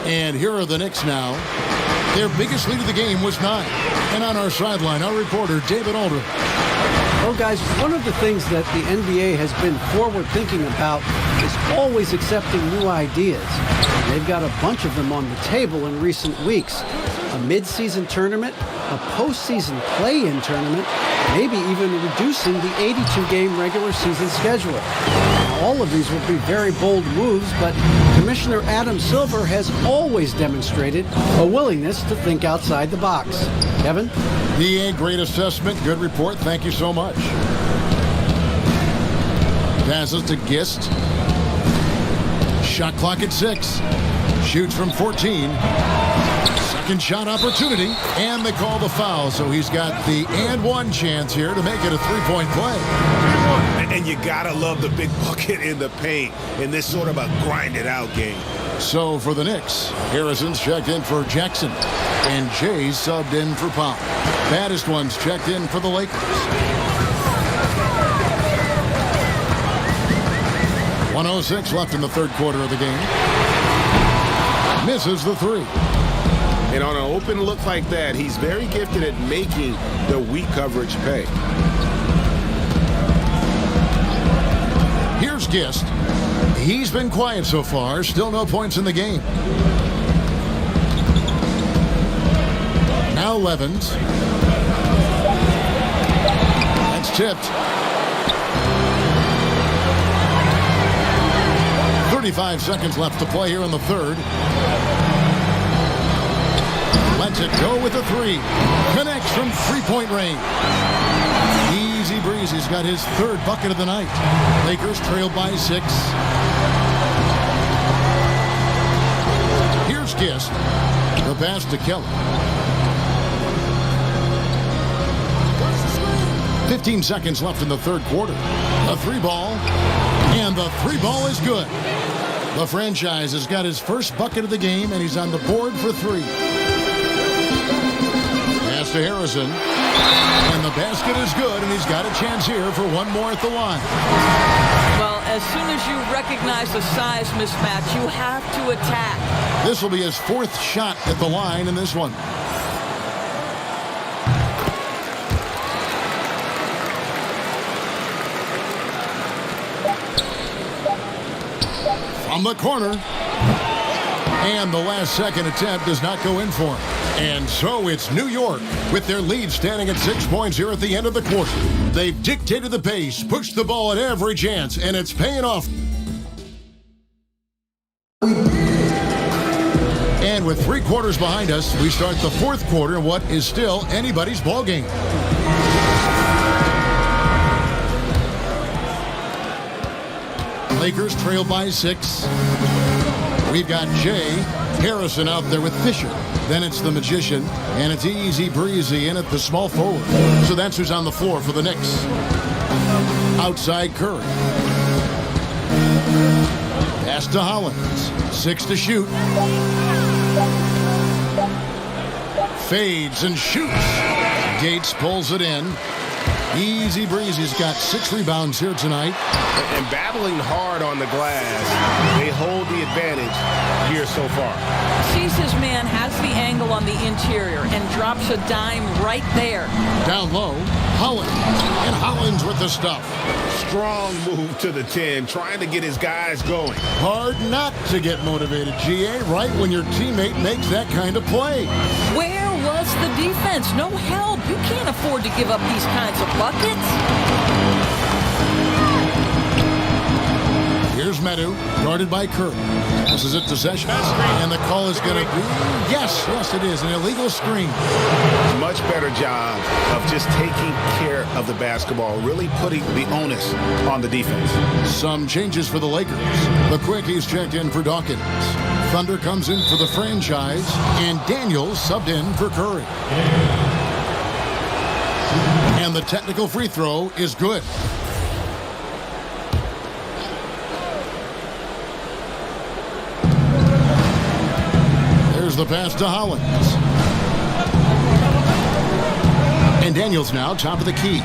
And here are the Knicks now. Their biggest lead of the game was 9. And on our sideline, our reporter, David Aldridge. Well, guys, one of the things that the NBA has been forward-thinking about is always accepting new ideas. And they've got a bunch of them on the table in recent weeks. A mid-season tournament, a postseason play-in tournament, maybe even reducing the 82-game regular season schedule. All of these will be very bold moves, but Commissioner Adam Silver has always demonstrated a willingness to think outside the box. Kevin? The great assessment. Good report. Thank you so much. Passes to Gist. Shot clock at 6. Shoots from 14. Second shot opportunity. And they call the foul. So he's got the and one chance here to make it a three-point play. And you got to love the big bucket in the paint in this sort of a grind-it-out game. So for the Knicks, Harrison's checked in for Jackson. And Jay's subbed in for Powell. Baddest one's checked in for the Lakers. 1:06 left in the third quarter of the game. Misses the 3. And on an open look like that, he's very gifted at making the weak coverage pay. Here's Gist. He's been quiet so far. Still no points in the game. Now Levens. That's tipped. 35 seconds left to play here in the third. Lets it go with a 3. Connects from three-point range. Easy breeze. He's got his third bucket of the night. Lakers trail by 6. Here's Gist. The pass to Keller. 15 seconds left in the third quarter. The 3-ball. And the 3-ball is good. The franchise has got his first bucket of the game, and he's on the board for 3. Pass to Harrison. And the basket is good, and he's got a chance here for one more at the line. Well, as soon as you recognize the size mismatch, you have to attack. This will be his 4th shot at the line in this one. From the corner. And the last second attempt does not go in for him. And so it's New York with their lead standing at 6 points here at the end of the quarter. They've dictated the pace, pushed the ball at every chance, and it's paying off. And with 3 quarters behind us, we start the fourth quarter in what is still anybody's ball game. Lakers trail by 6. We've got Jay, Harrison out there with Fisher. Then it's the Magician, and it's easy breezy in at the small forward. So that's who's on the floor for the Knicks. Outside Curry. Pass to Hollins. 6 to shoot. Fades and shoots. Gates pulls it in. Easy breezy's got 6 rebounds here tonight. And battling hard on the glass, they hold the advantage here so far. Sees his man, has the angle on the interior, and drops a dime right there. Down low, Hollins. And Hollins with the stuff. Strong move to the 10, trying to get his guys going. Hard not to get motivated, GA, right when your teammate makes that kind of play. Where was the defense? No help. You can't afford to give up these kinds of buckets. Here's Medu, guarded by Kirk. Passes it to Sessions. And the call is going to be, yes, it is, an illegal screen. Much better job of just taking care of the basketball, really putting the onus on the defense. Some changes for the Lakers. The Quickies checked in for Dawkins. Thunder comes in for the franchise, and Daniels subbed in for Curry. And the technical free throw is good. There's the pass to Hollins. And Daniels now top of the key.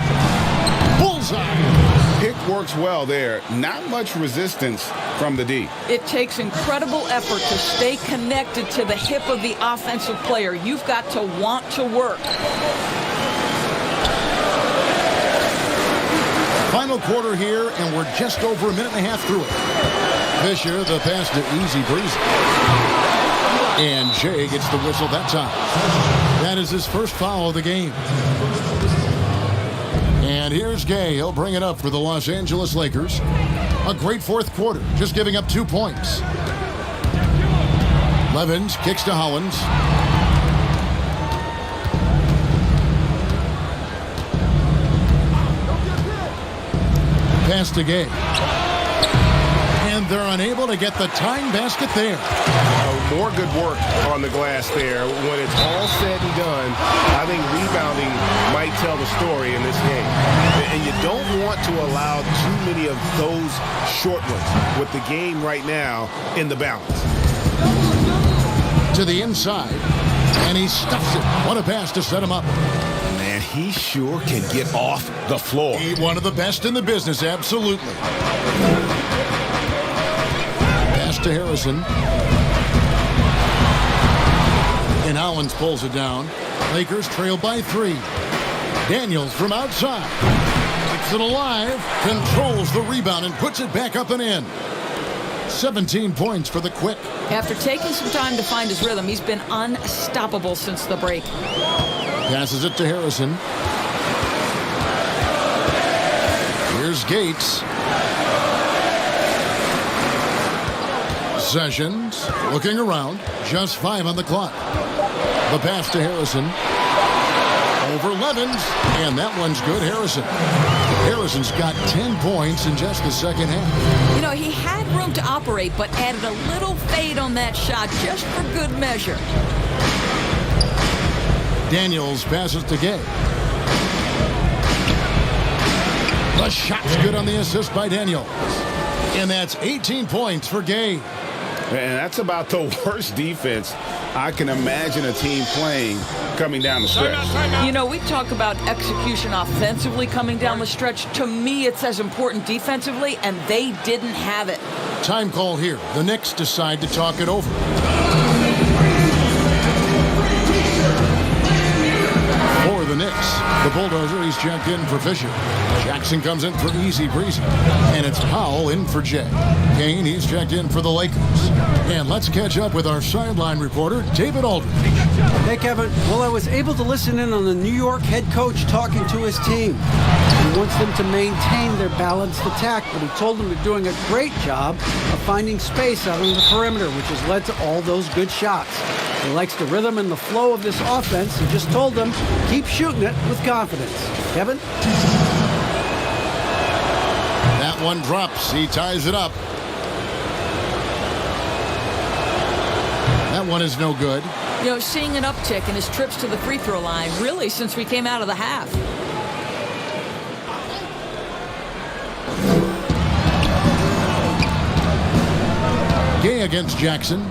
Bullseye! Pick works well there. Not much resistance from the D. It takes incredible effort to stay connected to the hip of the offensive player. You've got to want to work. Final quarter here, and we're just over a minute and a half through it. Fisher, the pass to Easy Breezy. And Jay gets the whistle that time. That is his first foul of the game. And here's Gay. He'll bring it up for the Los Angeles Lakers. A great fourth quarter, just giving up 2 points. Levins kicks to Hollins. Pass to Gay. And they're unable to get the tying basket there. More good work on the glass there. When it's all said and done, I think rebounding might tell the story in this game. And you don't want to allow too many of those short ones with the game right now in the balance. To the inside, and he stuffs it. What a pass to set him up. Man, he sure can get off the floor. He's one of the best in the business, absolutely. Pass to Harrison. And Hollins pulls it down. Lakers trail by 3. Daniels from outside. Keeps it alive. Controls the rebound and puts it back up and in. 17 points for the Quick. After taking some time to find his rhythm, he's been unstoppable since the break. Passes it to Harrison. Here's Gates. Sessions looking around. Just 5 on the clock. The pass to Harrison. Over Levins. And that one's good. Harrison's got 10 points in just the second half. You know, he had room to operate, but added a little fade on that shot just for good measure. Daniels passes to Gay. The shot's good on the assist by Daniels. And that's 18 points for Gay. And that's about the worst defense I can imagine a team playing coming down the stretch. You know, we talk about execution offensively coming down the stretch. To me, it's as important defensively, and they didn't have it. Time call here. The Knicks decide to talk it over. For the Knicks, the Bulldozer, he's checked in for Fisher. Jackson comes in for Easy Breezy. And it's Powell in for Jay. Kane, he's checked in for the Lakers. And let's catch up with our sideline reporter, David Aldridge. Hey, Kevin. Well, I was able to listen in on the New York head coach talking to his team. He wants them to maintain their balanced attack, but he told them they're doing a great job of finding space out on the perimeter, which has led to all those good shots. He likes the rhythm and the flow of this offense. He just told them, keep shooting it with confidence. Kevin? That one drops. He ties it up. That one is no good. You know, seeing an uptick in his trips to the free throw line, really, since we came out of the half. Gay against Jackson.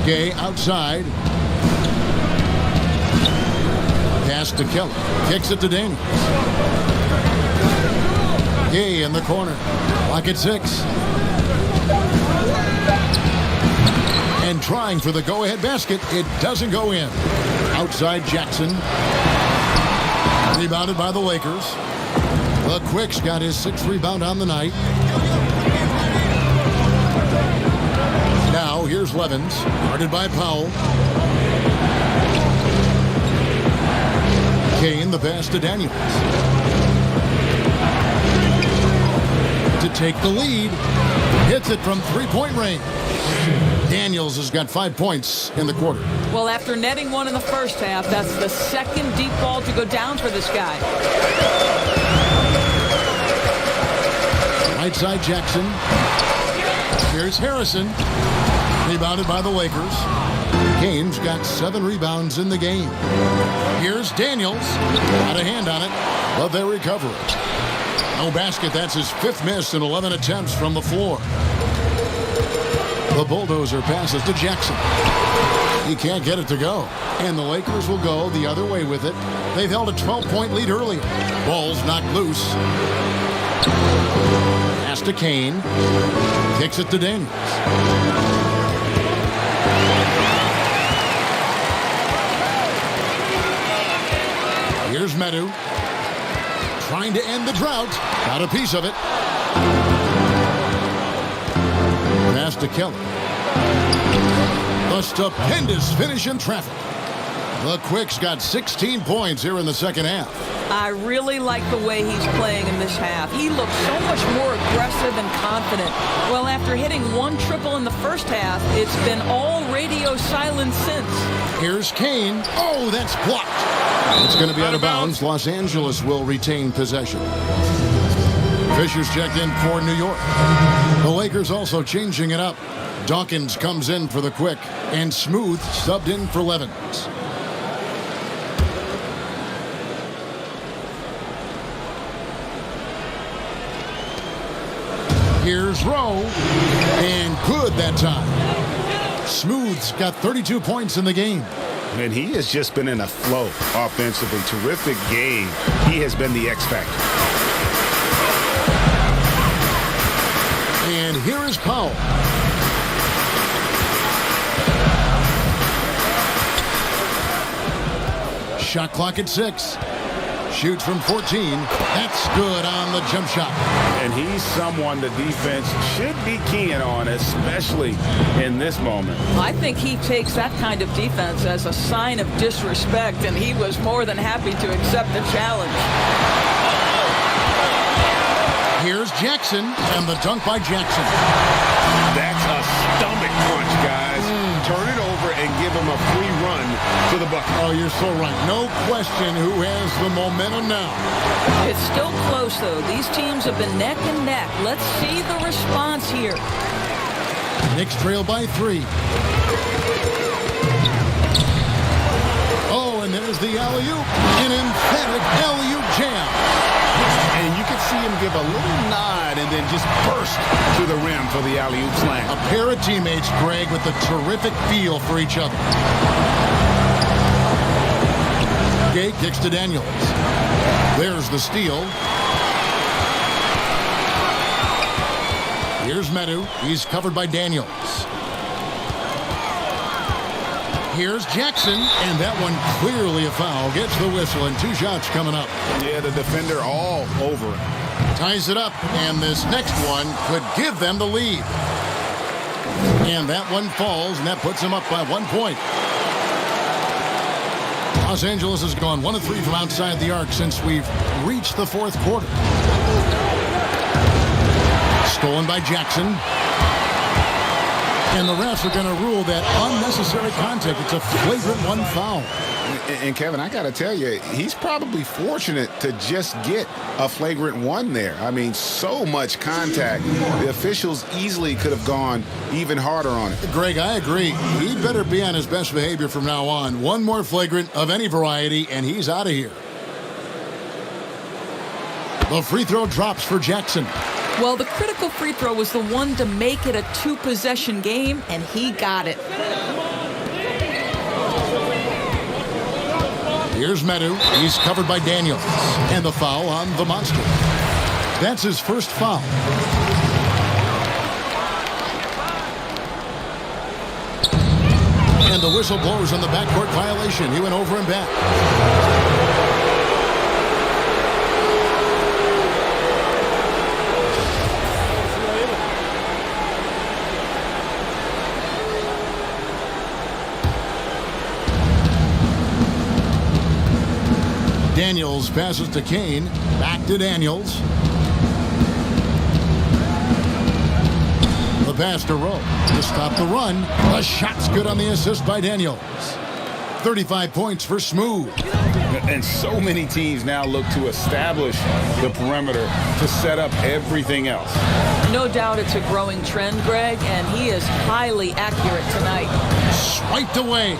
Gay outside. Pass to Kelly. Kicks it to Daniels. Gay in the corner. Clock at 6. And trying for the go-ahead basket. It doesn't go in. Outside Jackson. Rebounded by the Lakers. The Quick's got his 6th rebound on the night. Now here's Levens. Guarded by Powell. Kane, the pass to Daniels. To take the lead. Hits it from three-point range. Daniels has got 5 points in the quarter. Well, after netting one in the first half, that's the second deep ball to go down for this guy. Right side Jackson. Here's Harrison. Rebounded by the Lakers. Kane's got 7 rebounds in the game. Here's Daniels. Got a hand on it, but they recover it. No basket. That's his 5th miss in 11 attempts from the floor. The bulldozer passes to Jackson. He can't get it to go. And the Lakers will go the other way with it. They've held a 12-point lead earlier. Ball's knocked loose. Pass to Kane. Kicks it to Daniels. Here's Medu. Trying to end the drought. Got a piece of it. Pass to Kelly. A stupendous finish in traffic. The Quick's got 16 points here in the second half. I really like the way he's playing in this half. He looks so much more aggressive and confident. Well, after hitting 1 triple in the first half, it's been all radio silence since. Here's Kane. Oh, that's blocked. It's going to be out of bounds. Los Angeles will retain possession. Fisher's checked in for New York. The Lakers also changing it up. Dawkins comes in for the Quick, and Smooth subbed in for Levens. Here's Rowe, and good that time. Smooth's got 32 points in the game. And he has just been in a flow offensively. Terrific game. He has been the X factor. And here is Powell. Shot clock at 6. Shoots from 14. That's good on the jump shot. And he's someone the defense should be keying on, especially in this moment. I think he takes that kind of defense as a sign of disrespect, and he was more than happy to accept the challenge. Here's Jackson, and the dunk by Jackson. That's a stomach punch, guys. Turn it over and give him a free run to the bucket. Oh, you're so right. No question who has the momentum now. It's still close, though. These teams have been neck and neck. Let's see the response here. Knicks trail by 3. Oh, and there's the alley-oop. An emphatic alley-oop jam. And you can see him give a little nod and then just burst to the rim for the alley-oop slam. A pair of teammates, Greg, with a terrific feel for each other. Gay kicks to Daniels. There's the steal. Here's Medu. He's covered by Daniels. Here's Jackson, and that one clearly a foul. Gets the whistle, and 2 shots coming up. Yeah, the defender all over it. Ties it up, and this next one could give them the lead. And that one falls, and that puts them up by 1 point. Los Angeles has gone 1 of 3 from outside the arc since we've reached the 4th quarter. Stolen by Jackson. And the refs are going to rule that unnecessary contact. It's a flagrant 1 foul. And Kevin, I got to tell you, he's probably fortunate to just get a flagrant 1 there. I mean, so much contact. The officials easily could have gone even harder on it. Greg, I agree. He'd better be on his best behavior from now on. 1 more flagrant of any variety, and he's out of here. The free throw drops for Jackson. Well, the critical free throw was the one to make it a 2-possession game, and he got it. Here's Medu. He's covered by Daniels. And the foul on the Monster. That's his first foul. And the whistle blows on the backcourt violation. He went over and back. Daniels passes to Kane. Back to Daniels. The pass to Rowe to stop the run. The shot's good on the assist by Daniels. 35 points for Smooth. And so many teams now look to establish the perimeter to set up everything else. No doubt it's a growing trend, Greg, and he is highly accurate tonight. Swiped away.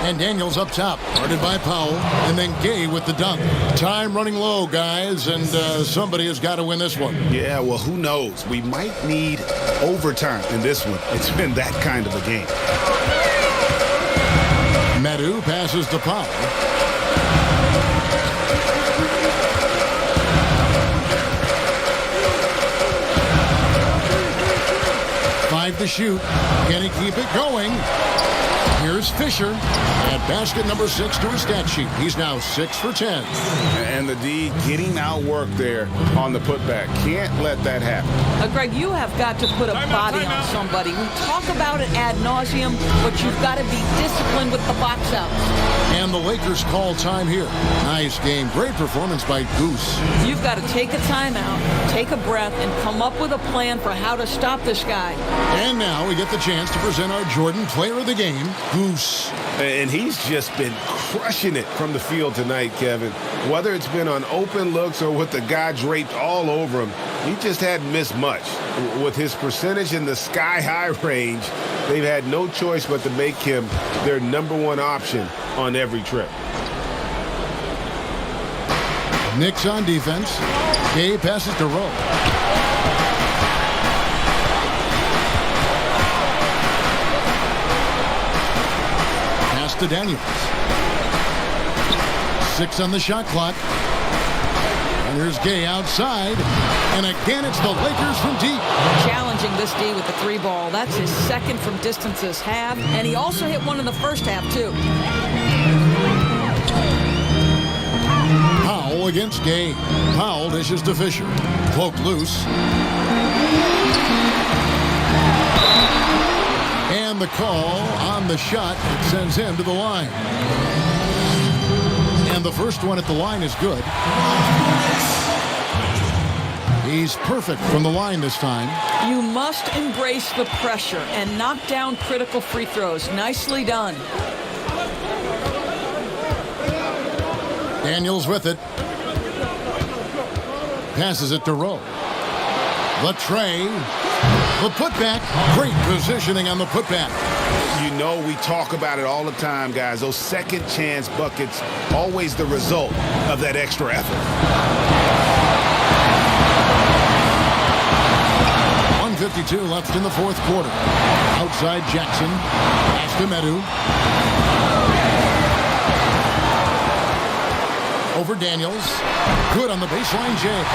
And Daniels up top, guarded by Powell, and then Gay with the dunk. Time running low, guys, and somebody has got to win this one. Yeah, well, who knows? We might need overtime in this one. It's been that kind of a game. Medu passes to Powell. Five to shoot. Can he keep it going? Here's Fisher at basket number 6 to his stat sheet. He's now 6 for 10. And the D getting outworked there on the putback. Can't let that happen. Greg, you have got to put a body on somebody. We talk about it ad nauseum, but you've got to be disciplined with the box outs. And the Lakers call time here. Nice game. Great performance by Goose. You've got to take a timeout, take a breath, and come up with a plan for how to stop this guy. And now we get the chance to present our Jordan Player of the Game, Goose. And he's just been crushing it from the field tonight, Kevin. Whether it's been on open looks or with the guy draped all over him, he just hadn't missed much. With his percentage in the sky-high range, they've had no choice but to make him their #1 option on every trip. Knicks on defense. Gay passes to Rowe. Pass to Daniels. 6 on the shot clock. And here's Gay outside. And again, it's the Lakers from deep. Challenging this D with the 3 ball. That's his second from distance this half. And he also hit one in the first half, too. Powell against Gay. Powell dishes to Fisher. Cloak loose. And the call on the shot sends him to the line. And the first one at the line is good. He's perfect from the line this time. You must embrace the pressure and knock down critical free throws. Nicely done. Daniels with it. Passes it to Rowe. The tray. The putback. Great positioning on the putback. You know, we talk about it all the time, guys. Those second chance buckets, always the result of that extra effort. 1:52 left in the fourth quarter. Outside Jackson. Pass to Medu. Over Daniels. Good on the baseline jam.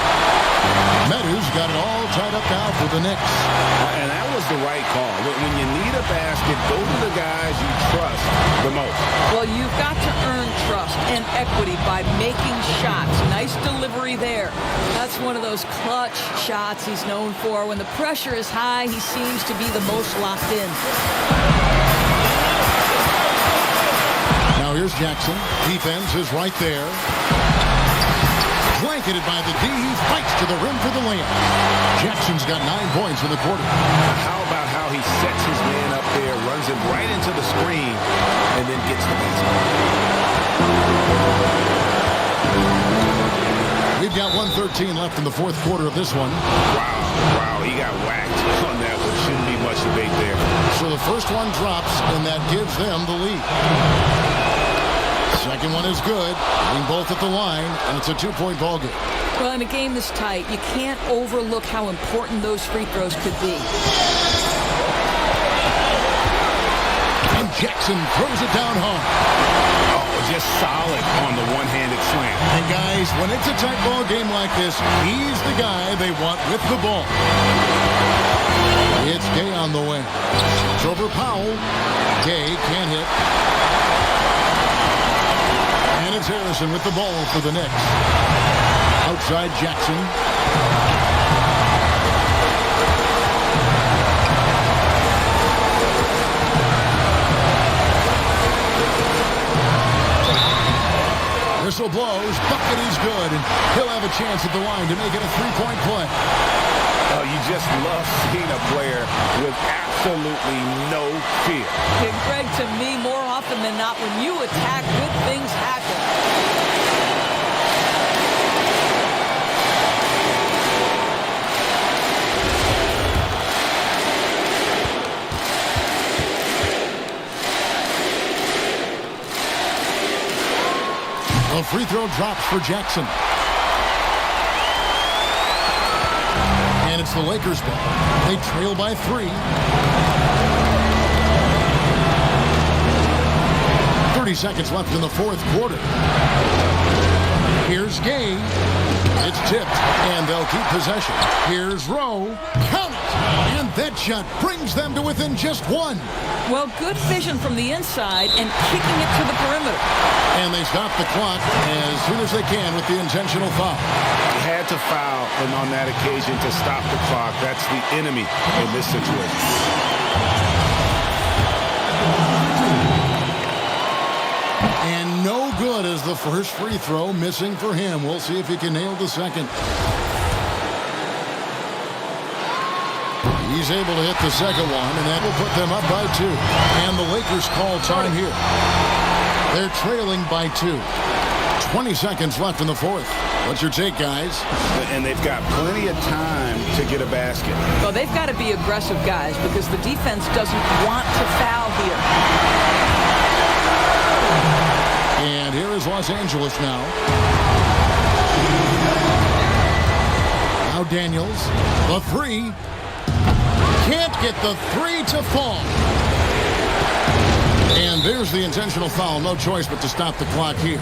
Medu's got it all tied up now for the Knicks. And that was the right call. When you need a basket, go to the guys you trust the most. Well, you've got to earn trust and equity by making shots. Nice delivery there. That's one of those clutch shots he's known for. When the pressure is high, he seems to be the most locked in. Now here's Jackson. Defense is right there. Blanketed by the D. He fights to the rim for the layup. Jackson's got 9 points in the quarter. How about how he sets his man up there, runs him right into the screen, and then gets the basket. We've got 1:13 left in the fourth quarter of this one. Wow, he got whacked on that one. Shouldn't be much debate there. So the first one drops, and that gives them the lead. Second one is good. Being both at the line, and it's a 2-point ball game. Well, in a game this tight, you can't overlook how important those free throws could be. And Jackson throws it down home. Oh, just solid on the one-handed slam. And guys, when it's a tight ball game like this, he's the guy they want with the ball. It's Gay on the wing. It's over Powell. Gay can't hit. And it's Harrison with the ball for the Knicks. Outside Jackson. Whistle blows, bucket is good, and he'll have a chance at the line to make it a three-point play. Oh, you just love seeing a player with absolutely no fear. Hey, Greg, to me, more often than not, when you attack, good things happen. The free throw drops for Jackson. And it's the Lakers' ball. They trail by 3. 30 seconds left in the fourth quarter. Here's Gay. It's tipped, and they'll keep possession. Here's Rowe. Count it! And that shot brings them to within just 1. Well, good vision from the inside and kicking it to the perimeter. And they stop the clock as soon as they can with the intentional foul. Had to foul on that occasion to stop the clock. That's the enemy in this situation. And no good as the first free throw, missing for him. We'll see if he can nail the second. He's able to hit the second one, and that will put them up by 2. And the Lakers call time here. They're trailing by 2. 20 seconds left in the fourth. What's your take, guys? And they've got plenty of time to get a basket. Well, they've got to be aggressive, guys, because the defense doesn't want to foul here. And here is Los Angeles now. Now Daniels, the 3. Can't get the 3 to fall. And there's the intentional foul. No choice but to stop the clock here.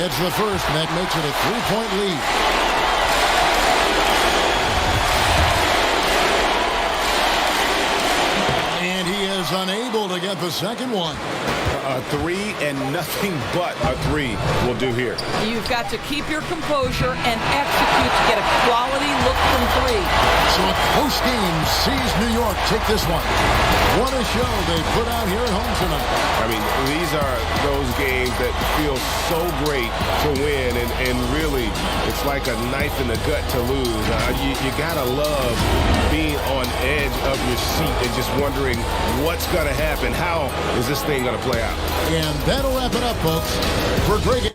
It's the first, and that makes it a 3-point lead. And he is unable to get the second one. A 3 and nothing but a 3 will do here. You've got to keep your composure and execute to get a quality look from 3. So a close game sees New York take this one. What a show they put out here at home tonight. I mean, these are those games that feel so great to win, and really, it's like a knife in the gut to lose. You gotta love being on edge of your seat and just wondering what's gonna happen. How is this thing gonna play out? And that'll wrap it up, folks. For Greg